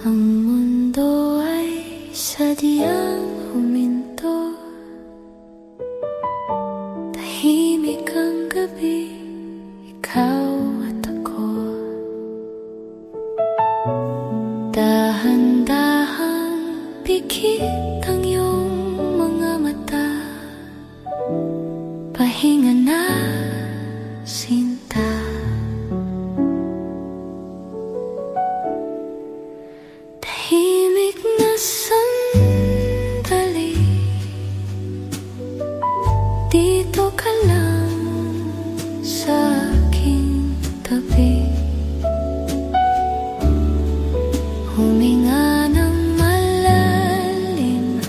Ang mundo ay sadyang huminto. Tahimik ang gabi, ikaw at ako. Dahan-dahan, pikit ang iyong mga mata. Pahinga na, sinta. Tahimik na sandali, dito ka lang sa aking tabi. Huminga ng malalim,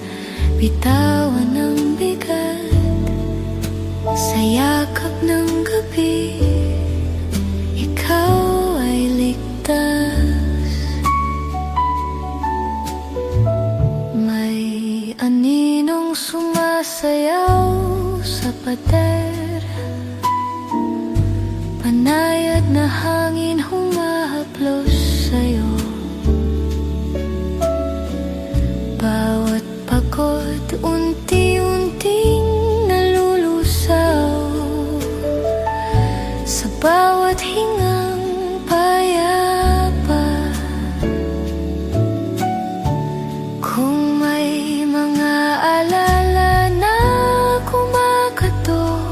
bitawan ng bigat sa yakap ng gabi. Ikaw ay ligtas. May aninong sumasayaw sa pader, panayad na hangin humahaplos sa'yo. Bawat pagod unti-unting nalulusaw sa bawat hingang payapa. Kung may mga alala na kumakato,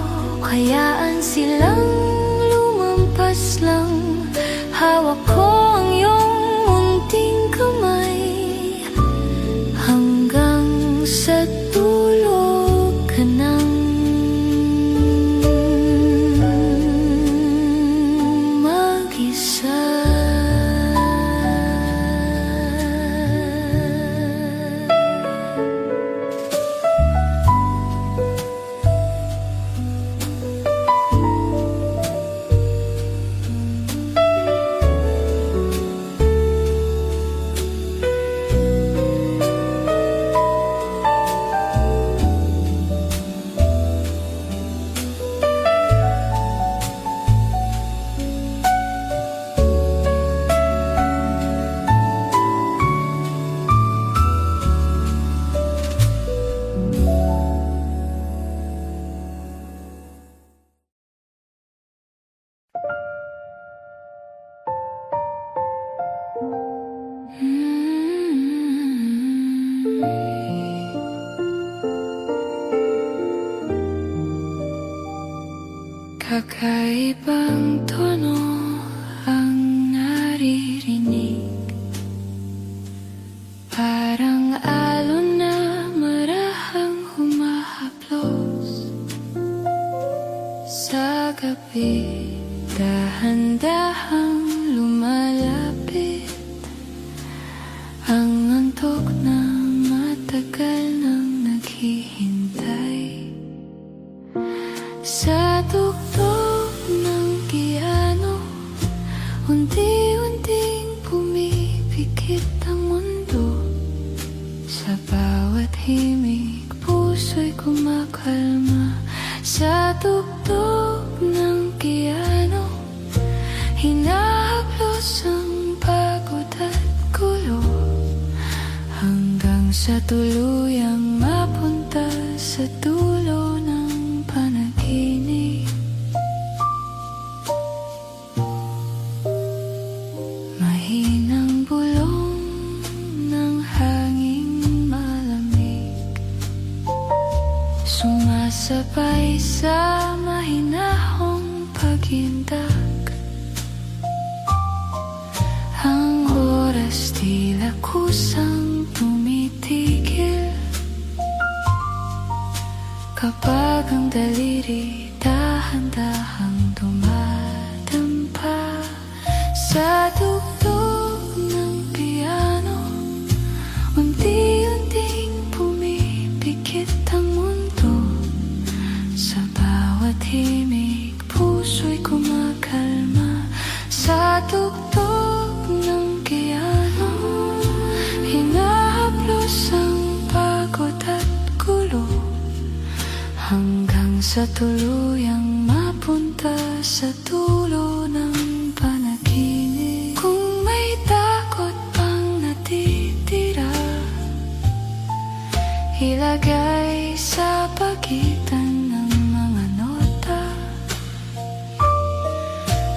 pumipikit ang mundo. Sa bawat himig, puso'y kumakalma. Sa tugtog ng piano, hinahaplos ang pagod at gulo, hanggang sa tuluyang mapunta sa dulo ng panaginip. Mahinang bulong ng hanging malamig, sumasabay sa mahinahong paghindak. Ang oras tila kusang tumitigil kapag ang daliri dahan-dahang dumadampa. Sa tugtog ng piano, unti-unting pumipikit ang mundo. Sa bawat himig, puso'y kumakalma. Sa tugtog ng piano, hinahaplos ang pagod at gulo, hanggang sa tuluyang mapunta sa dulo ng panaginip. Kung may takot pang natitira, ilagay sa pagitan ng mga nota.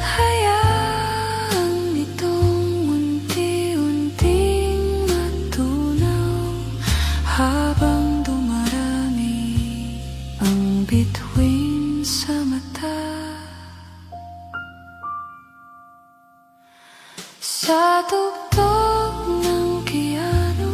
Hayaan itong unti-unting matunaw habang dumarami ang bituin sa mata. Sa tugtog ng piano,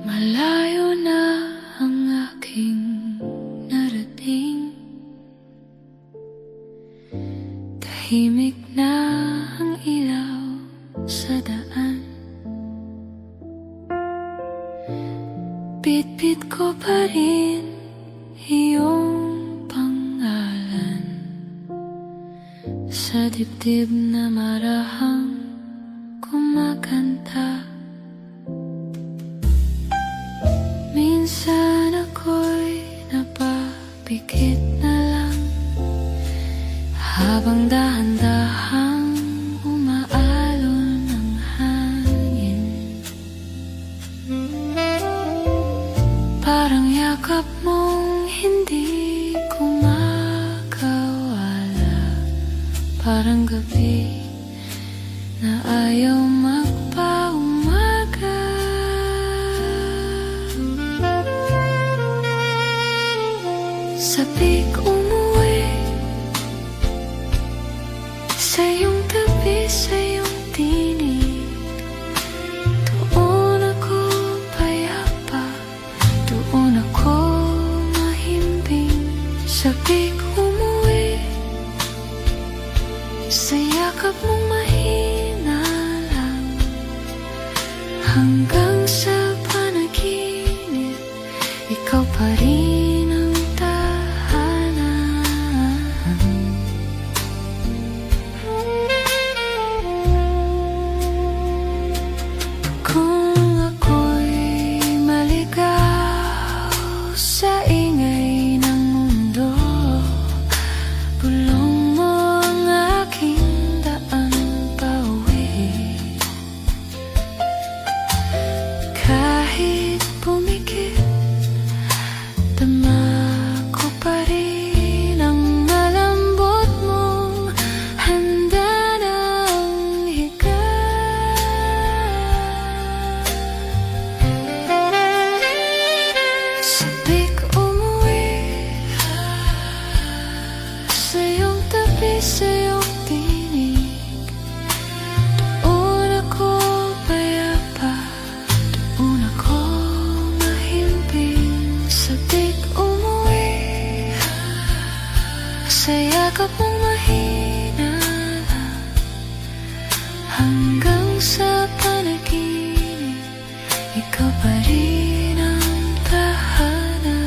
malayo na ang aking narating. Tahimik na ang ilaw sa daan. Bitbit ko pa rin iyong pangalan sa dibdib na marahang kumakanta. Minsan ako'y napapikit na lang habang dahan-dahang umaalon ang hangin. Parang yakap mong hindi ko makawala, parang gabi na ayaw magpaumaga. Sabik umuwi sa iyong tabi, sa iyong tinig. Doon ako payapa, doon ako mahimbing. Sabik umuwi sa yakap mong mahina lang, hanggang sa panaginip, ikaw pa rin ang tahanan. Kung ako'y maligaw sa ingay ng mundo, bulong mo ang aking daan pauwi. Kahit pumikit yakap mong mahina lang hanggang sa panaginip, ikaw pa rin ang tahanan.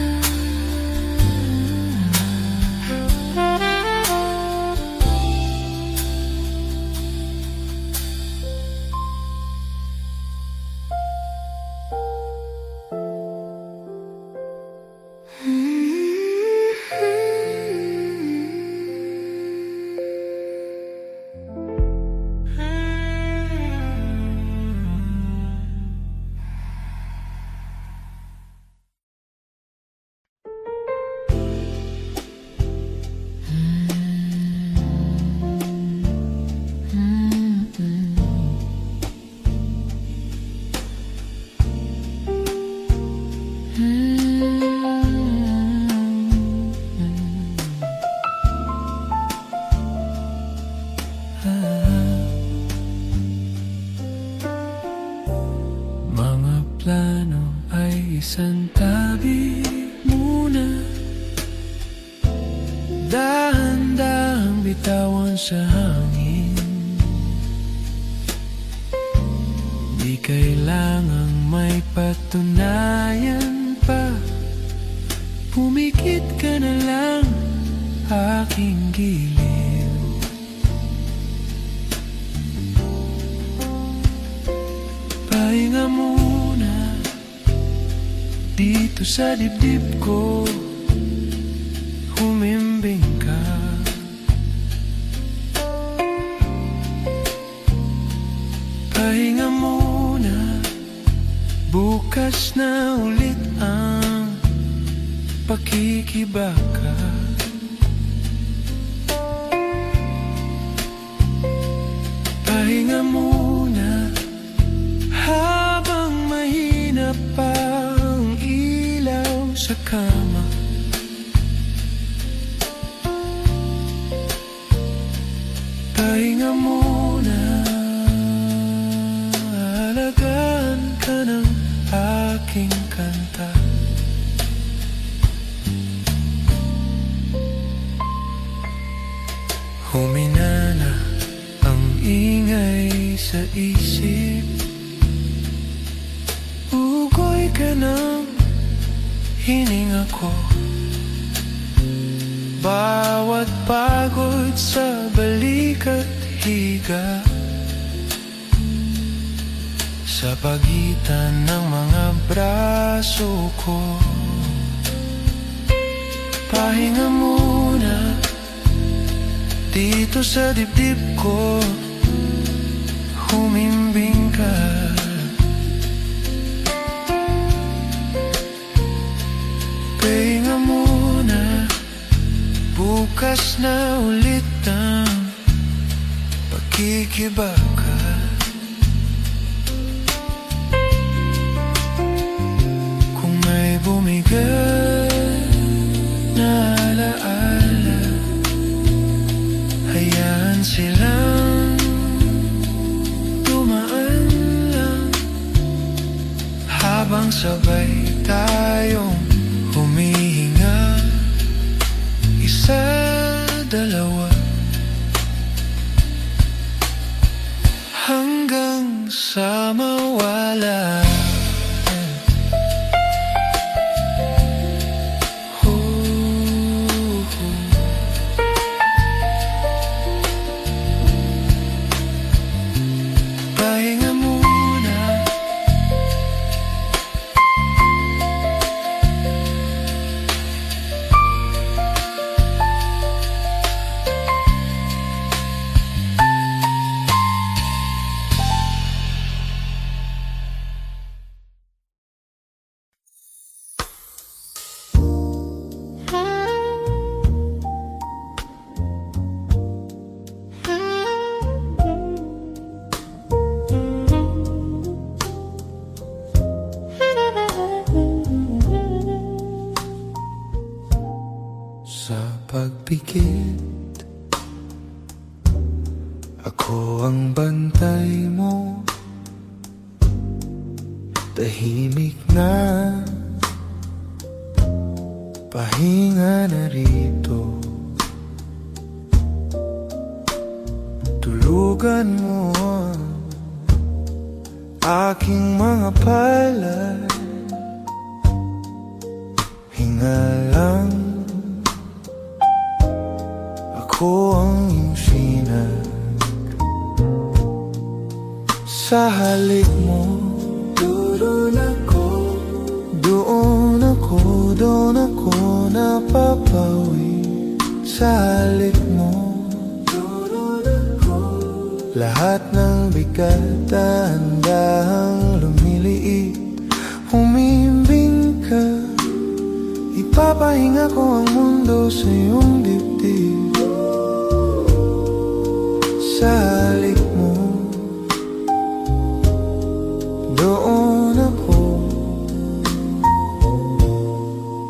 Mga plano ay isang tabi muna, dahan-dahang bitawan sa hangin. Di kailangang may patunayan pa, pumikit ka na lang aking gilid. Pahinga muna dito sa dibdib ko, humimbing ka. Pahinga muna, bukas na ulit ang pakikibaka. Pahinga muna habang mahina pa ang ilaw sa kama. Pahinga muna, alagaan ka ng aking kanta. Humina na ang ingay sa isip, ugoy ka ng hininga ko. Bawat pagod sa balik at higa, sa pagitan ng mga braso ko. Pahinga muna dito sa dibdib ko, humimbing ka. Pahinga muna, bukas na ulit ang pakikibaka. Kung may bumigat na alaala, hayaan silang dumaan lang, habang sabay tayong humihinga. Isa, dalawa, hanggang sa mawala. Pahinga muna, sa pagpikit, ako ang bantay mo. Tahimik na, pahinga na rito. Hulugan mo ang aking mga palad. Hinga lang, ako ang iyong sinag. Sa halik mo, doon ako, doon ako, doon ako napapawi. Sa halik mo, doon ako, lahat ng bigat dahan-dahang lumiliit. Humihimbing ka, ipapahinga ko ang mundo sa iyong dibdib. Sa halik mo,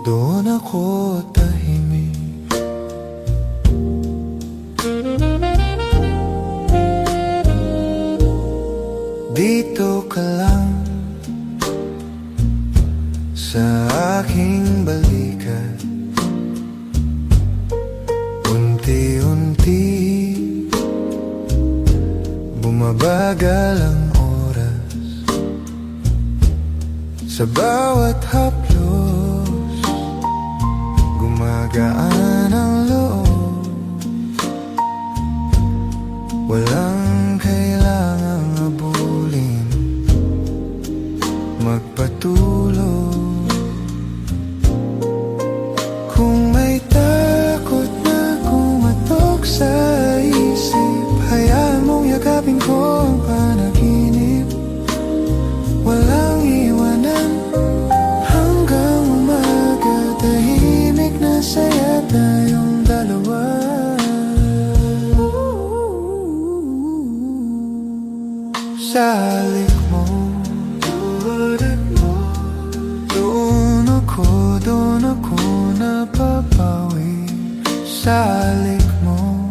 doon ako tahimik. Dito ka lang sa aking balikat. Unti-unti bumabagal ang oras. Sa bawat haplos gumagaan ang loob. Walang kailangang abulin, magpatulog. Kung may takot na kumatok sa isip, hayaan mong yakapin ko ang panaginip. Walang iwanan hanggang umaga, tahimik na saya tayong dalawa. Sa halik mo, doon ako napapawi. Sa halik mo,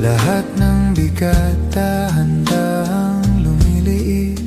lahat ng bigat dahan-dahang lumiliit.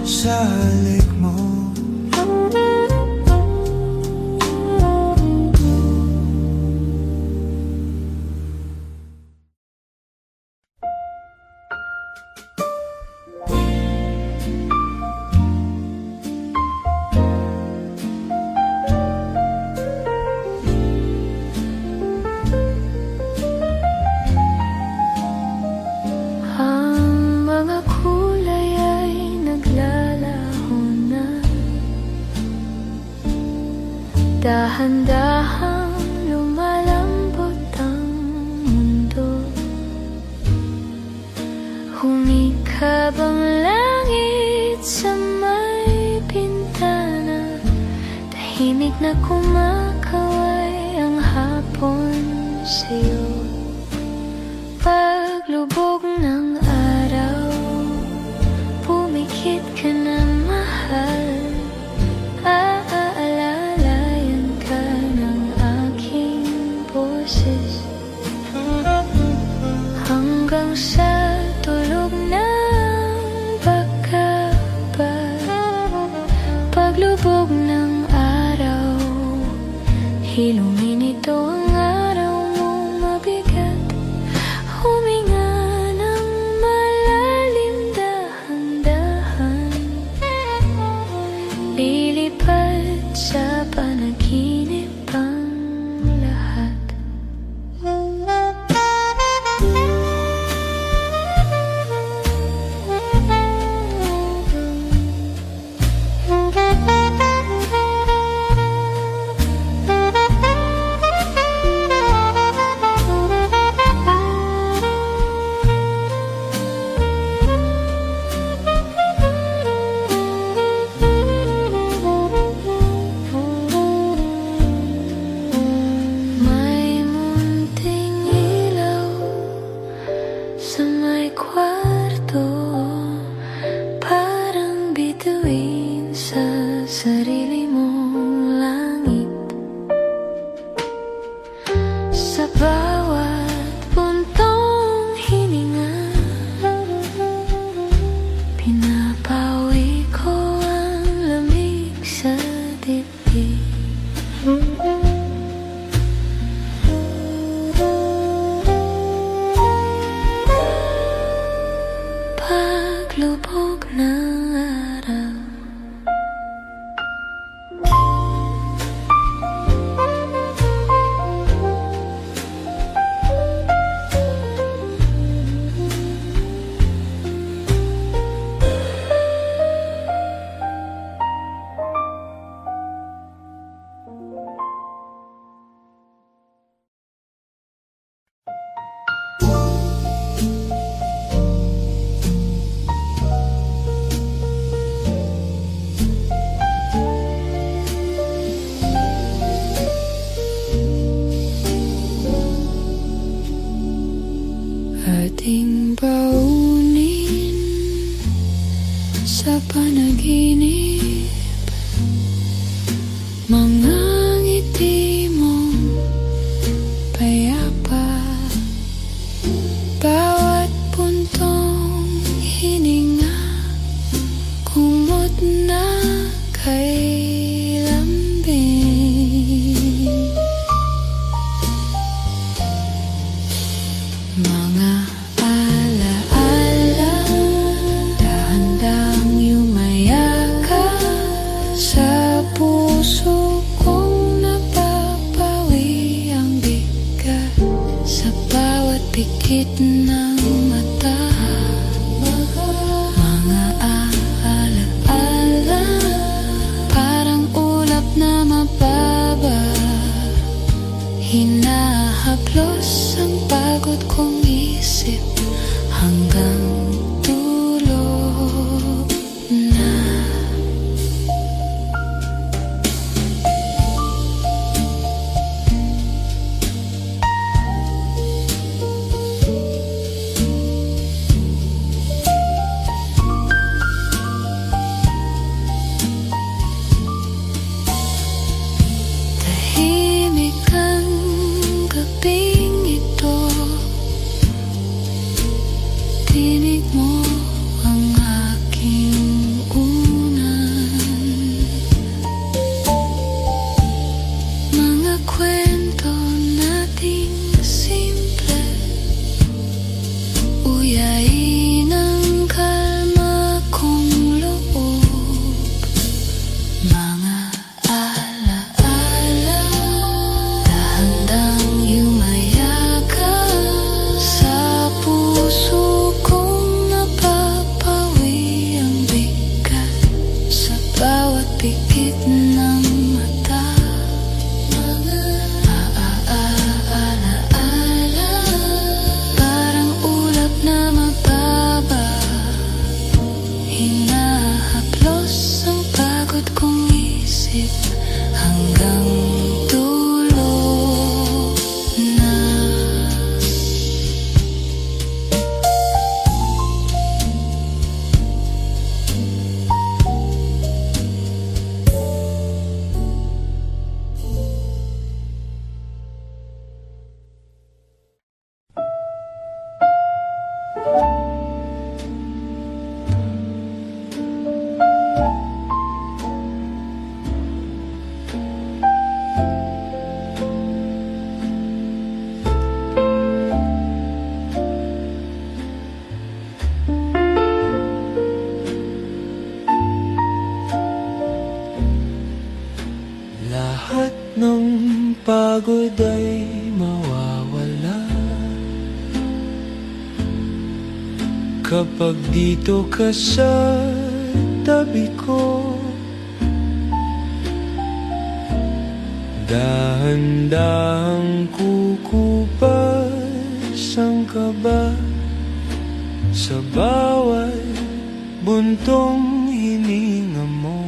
Sa halik mo, ang mga kulay ay naglalaho na. Dahan-dahang lumalambot ang mundo. Humikab ang langit sa may bintana. Tahimik na kumakaway ang hapon sa'yo. Paglubog ng araw, pumikit ka na mahal. Aalalayan ka ng aking boses hanggang sa tulog ng pagkabag. Paglubog ng araw, hilumin ito ang araw mo mabigat. Huminga ng malalim dahan-dahan, lilipad sa panaginip ang lahat. pikit ng mata, mga alaala, parang ulap na mababa. Hinahaplos ang pagod kong isip hanggang tulog na. Tahimik ang gabing ito, tinig mo ang aking unan. Mga kwento nating simple, uyain ang kalma kong loob. Mga alaala, dahan-dahang yumayakan sa puso kong napapawi ang bigat sa bawat pikit ng mata. Mga alaala, parang ulap na mababa. Hinahaplos ang pagod kong isip hanggang tulog na. Lahat ng pagod ay mawawala kapag dito ka sa tabi ko. Dahan-dahang kukupas ang kaba sa bawat buntong hininga mo.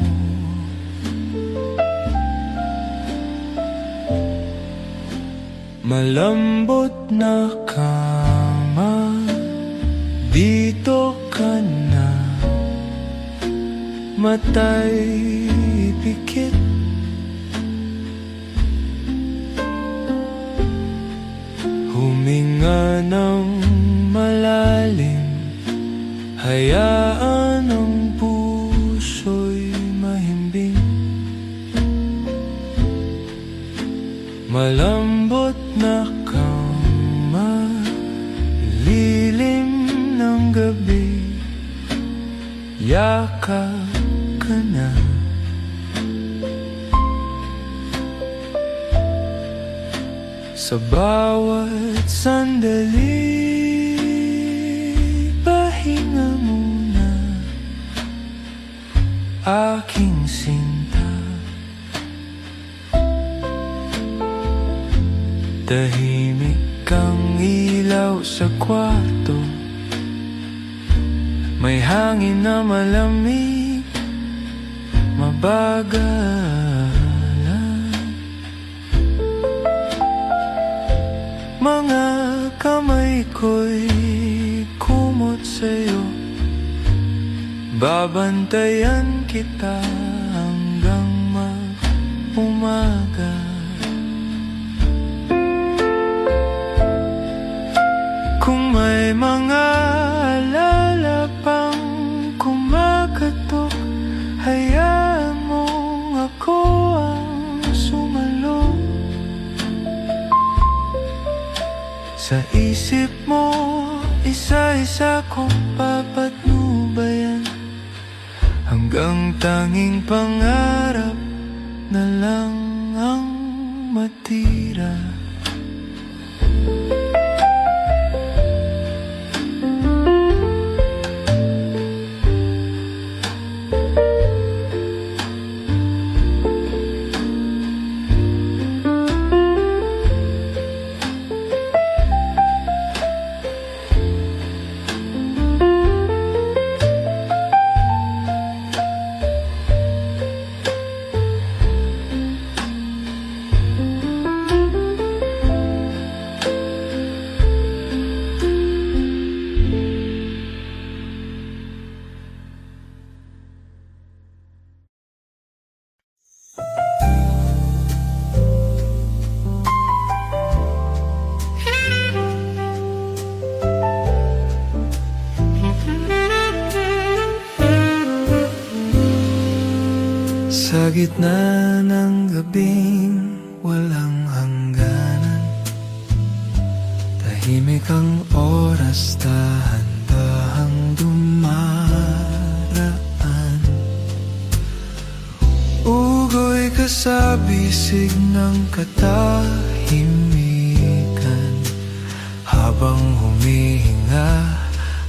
Malambot na kama, dito ka na, matay pikit. Huminga ng malalim, hayaan ang puso'y mahimbing. Malambot na kama, lilim ng gabi, yakap ka na. Sa bawat sandali, pahinga muna, aking sinta. Tahimik ang ilaw sa kwarto, may hangin na malamig, mabagalan. Mga kamay ko'y kumot sa'yo, babantayan kita hanggang mag-umaga. Kung may mga alala pang kumakatok, hayaan mong ako ang sumalo. Sa isip mo, isa-isa kong papatnubayan, hanggang tanging pangarap na lang ang matira. gitna ng gabing walang hangganan, tahimik ang oras, dahan-dahang dumaraan. Ugoy ka sa bisig ng katahimikan, habang humihinga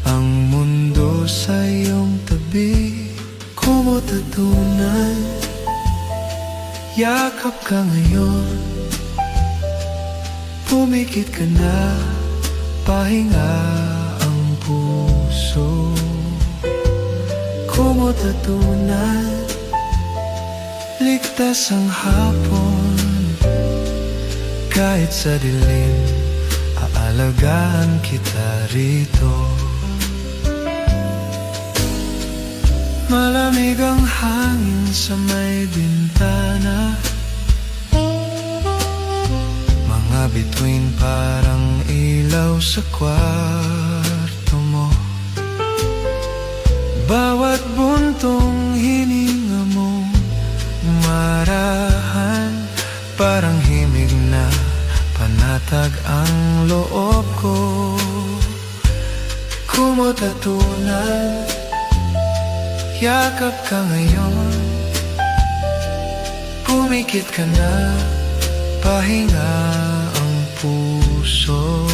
ang mundo sa iyong tabi. Kumutatunan, yakap ka ngayon, pumikit ka na, pahinga ang puso. Kumutatunan, ligtas ang hapon, kahit sa dilim, aalagaan kita rito. Malamig ang hangin sa may bintana, mga bituin parang ilaw sa kwarto mo. Bawat buntong hininga mo marahan, parang himig na panatag ang loob ko. Kumutatunan, yakap ka ngayon, pumikit ka na, pahinga ang puso.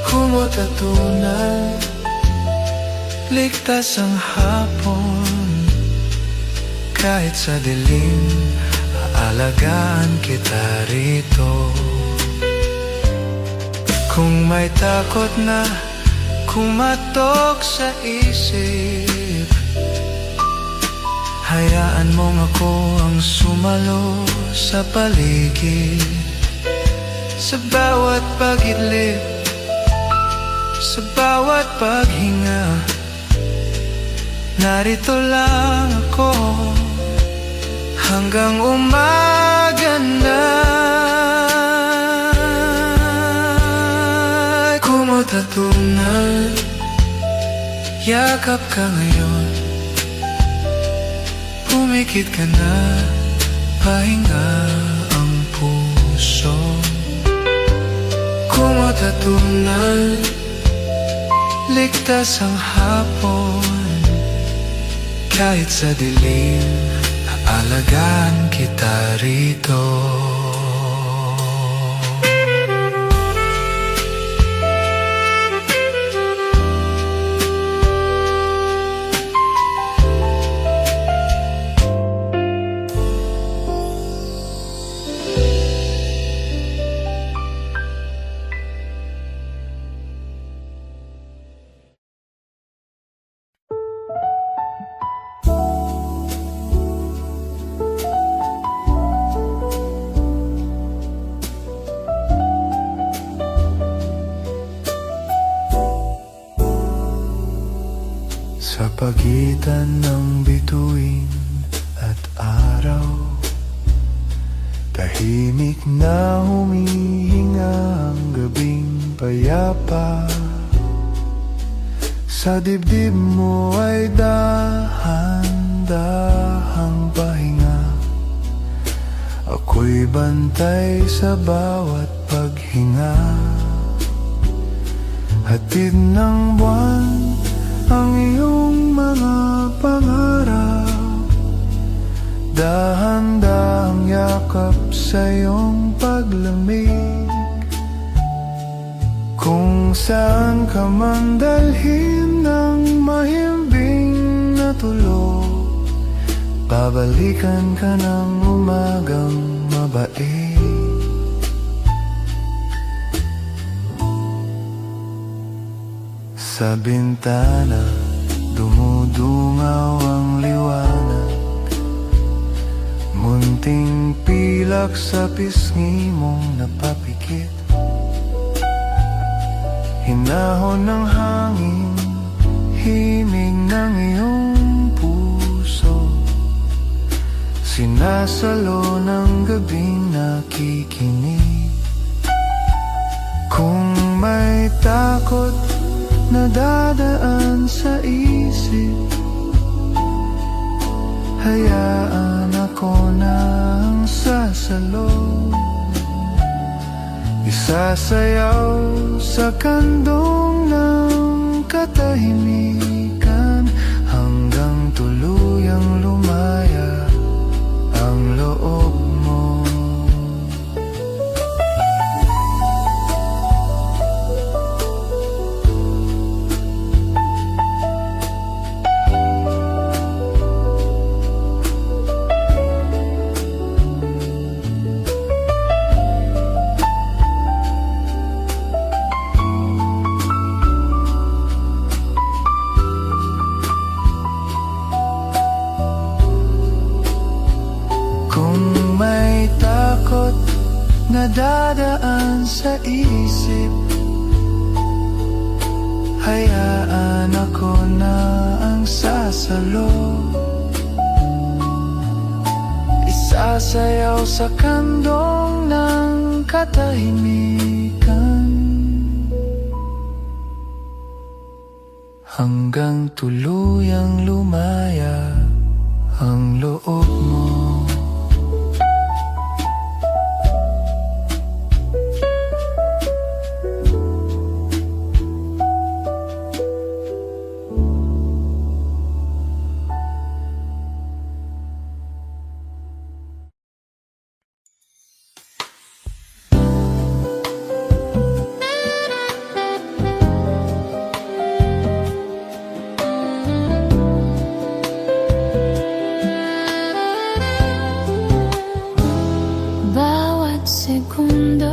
Kumutatunan, ligtas ang hapon, kahit sa dilim, aalagaan kita rito. Kung may takot na kumatok sa isip, hayaan mong ako ang sumalo sa paligid. Sa bawat pagidlip, sa bawat paghinga, narito lang ako hanggang umaga na. Kumutatunan, yakap ka ngayon, pumikit ka na, pahinga ang puso. Kumutatunan, ligtas ang hapon, kahit sa dilim, aalagaan kita rito. Sa pagitan ng bituin at araw, tahimik na humihinga ang gabing payapa. Sa dibdib mo ay dahan-dahang pahinga, ako'y bantay sa bawat paghinga. Hatid ng buwan ang iyong mga pangarap, dahan-dahang yakap sa iyong paglamig. Kung saan ka man dalhin ng mahimbing na tulog, babalikan ka ng umagang mabait. Sa bintana, dumudungaw ang liwanag, munting pilak sa pisngi mong napapikit. Hinahon ng hangin, himig ng iyong puso, sinasalo ng gabing nakikinig. Kung may takot na dadaan sa isip, hayaan ako nang sasalo. Isasayaw sa kandong ng katahimikan hanggang tuluyang lumaya ang loob mo. Kung may takot na dadaan sa isip, hayaan ako na ang sasalo. Isasayaw sa kandong ng katahimikan hanggang tuluyang lumaya ang loob mo. Bawat segundo,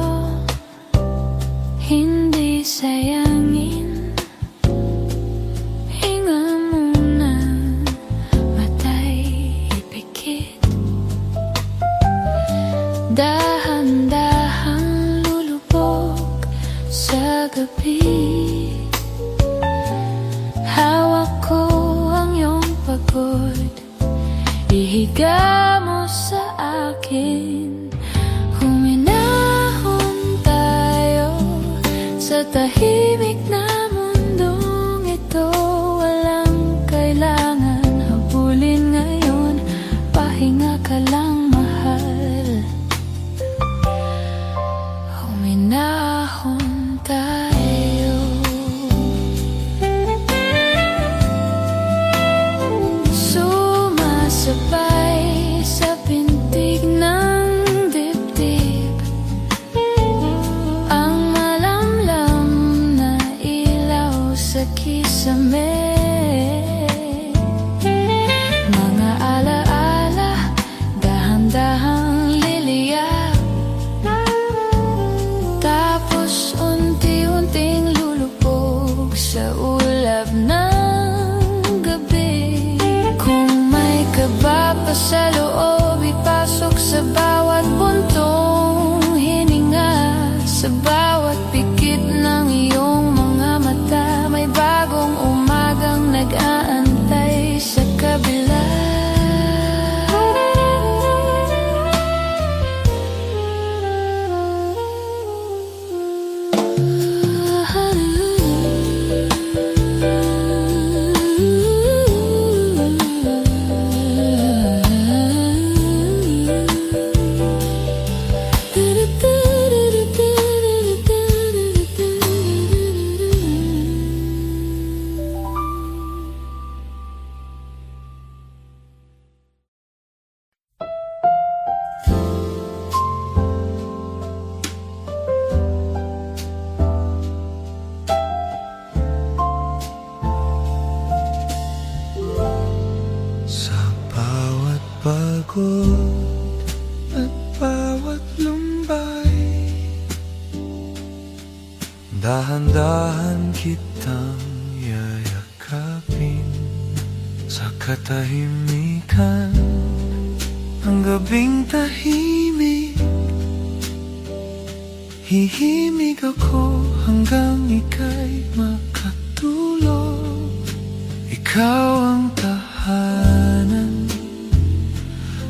hindi sayangin. Hinga muna, matay ipikit. Dahan-dahan lulubog sa gabi. Hawak ko ang iyong pagod, ihiga mo sa akin. Huminahon tayo sa tahimik na mundong ito. Walang kailangan habulin ngayon, pahinga ka lang mahal. Huminahon tayo. Sumasabay sa pintig ng dibdib ang malamlam na ilaw sa kisame. Mga alaala, dahan-dahang liliyap, tapos unti-unting lulubog sa ulap ng gabi. Kung may kaba pa sa loob, ipasok sa bawat buntong hininga. Sa bawat pikit ng iyong mga mata, may bagong umagang nag-aantay sa kabila. Sa bawat pagod at bawat lumbay, dahan-dahan kitang yayakapin. Sa katahimikan ng gabing tahimik, hihimig ako hanggang ika'y makatulog. Ikaw ang tahanan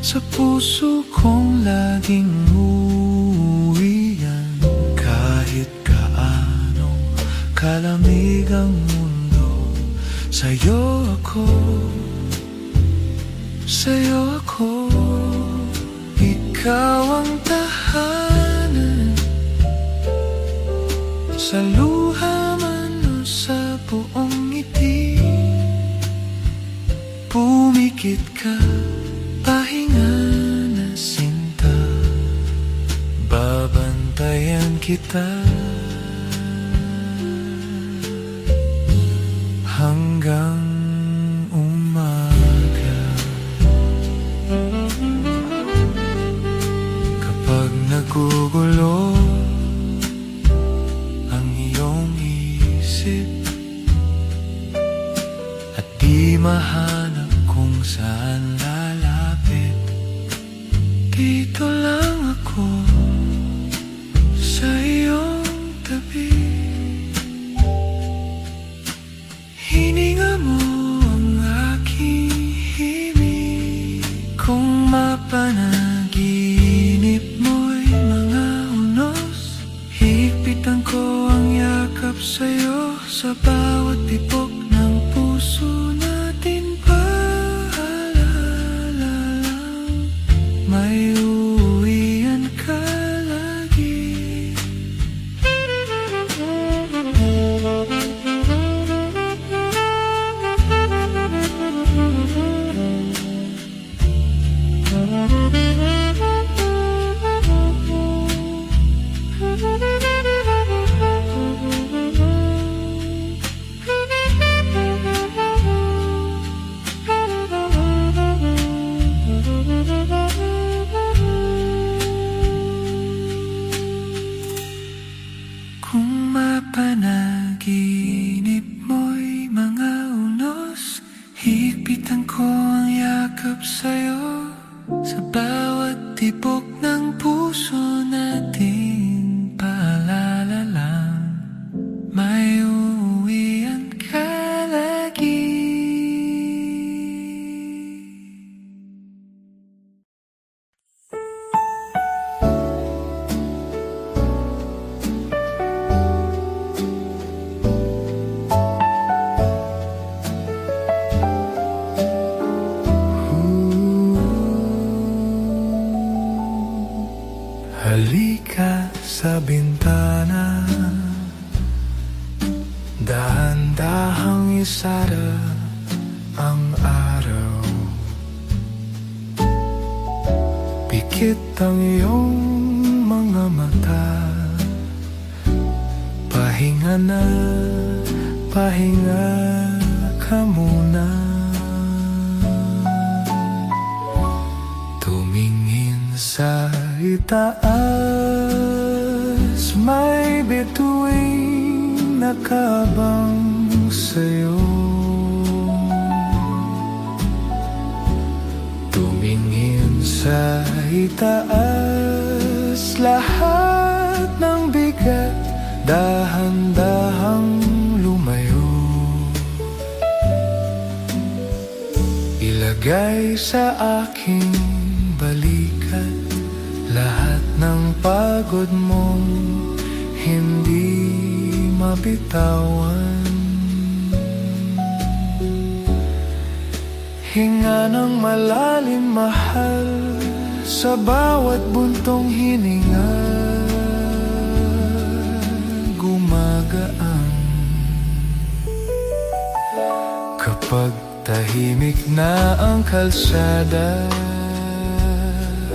sa puso kong laging uwian. Kahit kaanong kalamig ang mundo, sa'yo ako, sa'yo tahanan, sa luha man o sa buong ngiti. Pumikit ka, pahinga na sinta, babantayan kita hanggang umaga. Kapag nagugulo ang iyong isip at di mahanap kung saan lalapit, dito lang ako sa iyong tabi. Hininga mo ang aking himig, kung mapanaginip mo'y mga unos. Higpitan ko ang yakap sa'yo sa bawat tibok ng puso natin. Paalala lang, may uuwian ka lagi. Kung mapanaginip mo'y mga unos, higpitan ko ang yakap sa'yo sa bawat tibok ng puso natin. Paalala lang, may uuwian ka lagi. Halika sa bintana, dahan-dahang isara ang araw. Pikit ang iyong mga mata, pahinga na, pahinga ka muna. Tumingin sa itaas, may bituing nakabang sa'yo. Tumingin sa itaas, lahat ng bigat dahan-dahang lumayo. Ilagay sa aking balikat lahat ng pagod mong hindi mabitawan. Hinga ng malalim, mahal, sa bawat buntong hininga. Gumagaan kapag tahimik na ang kalsada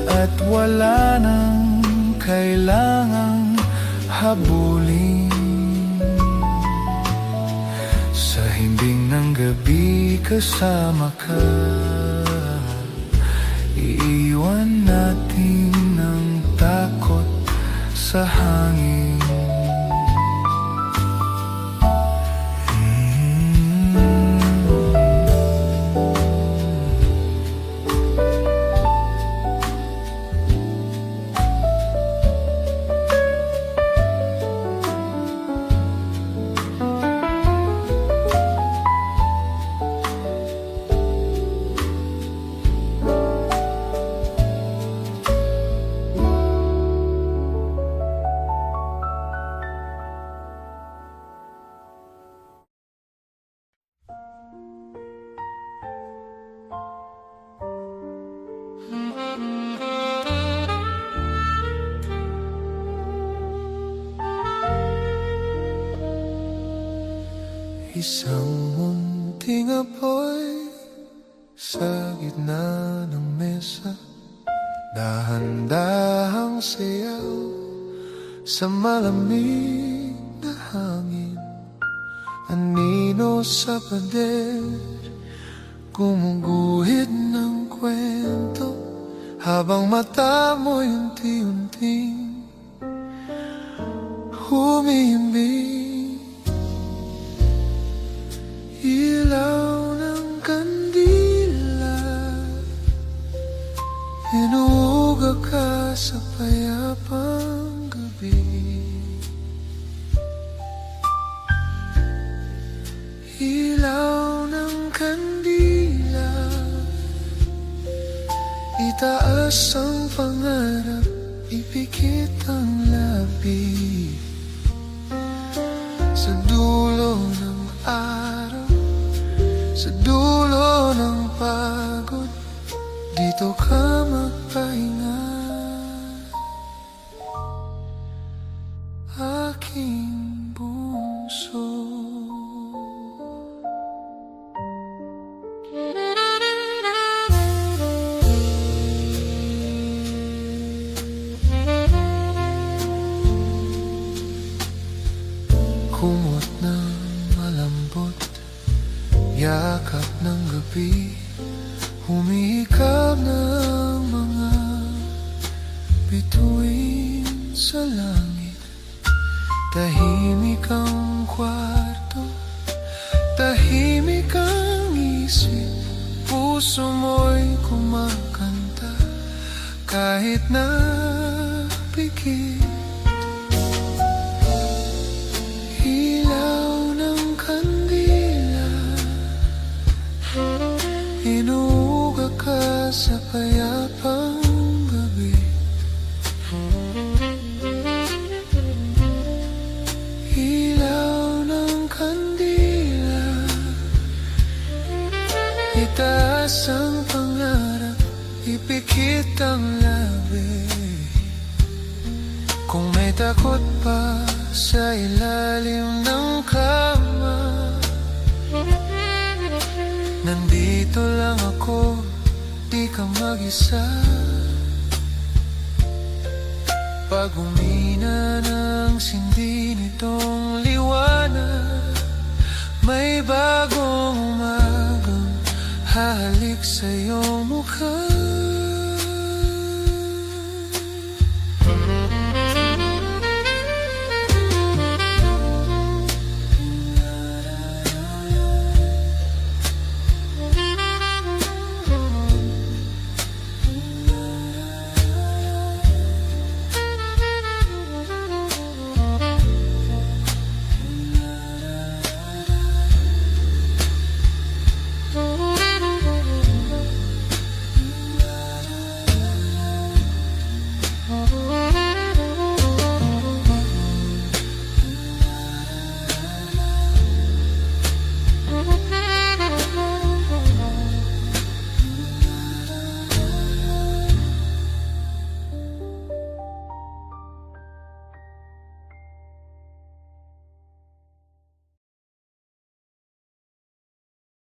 at wala nang kailangang habulin. Sa himbing ng gabi kasama ka, iiwan natin ang takot sa hangin. Isang munting apoy sa gitna ng mesa, dahan-dahang sayaw sa malamig na hangin. Anino sa pader, gumuguhit ng kwento, habang mata mo'y unti-unting humihimbing. Ilaw ng kandila, hinuga ka sa payapang gabi. Ilaw ng kandila, itaas ang pangarap, ipikit ang labi. Sa dulo ng araw, sa dulo ng pagod, dito ka magpahinga, aking bunso. Kumot ng malambot, yakap ng gabi, humihikab ng mga bituin sa langit. Tahimik ang kwarto, tahimik ang isip, puso mo'y kumakanta kahit na pikit. Ilaw ng kandila, hinuga ka sa payapang gabi. Ilaw ng kandila, itaas ang pangarap, ipikit ang labi. Kung may takot pa sa ilalim ng kama, nandito lang ako, di ka mag-isa. Pag umina ng sindi nitong liwanag, may bagong umagang hahalik sa iyong mukha.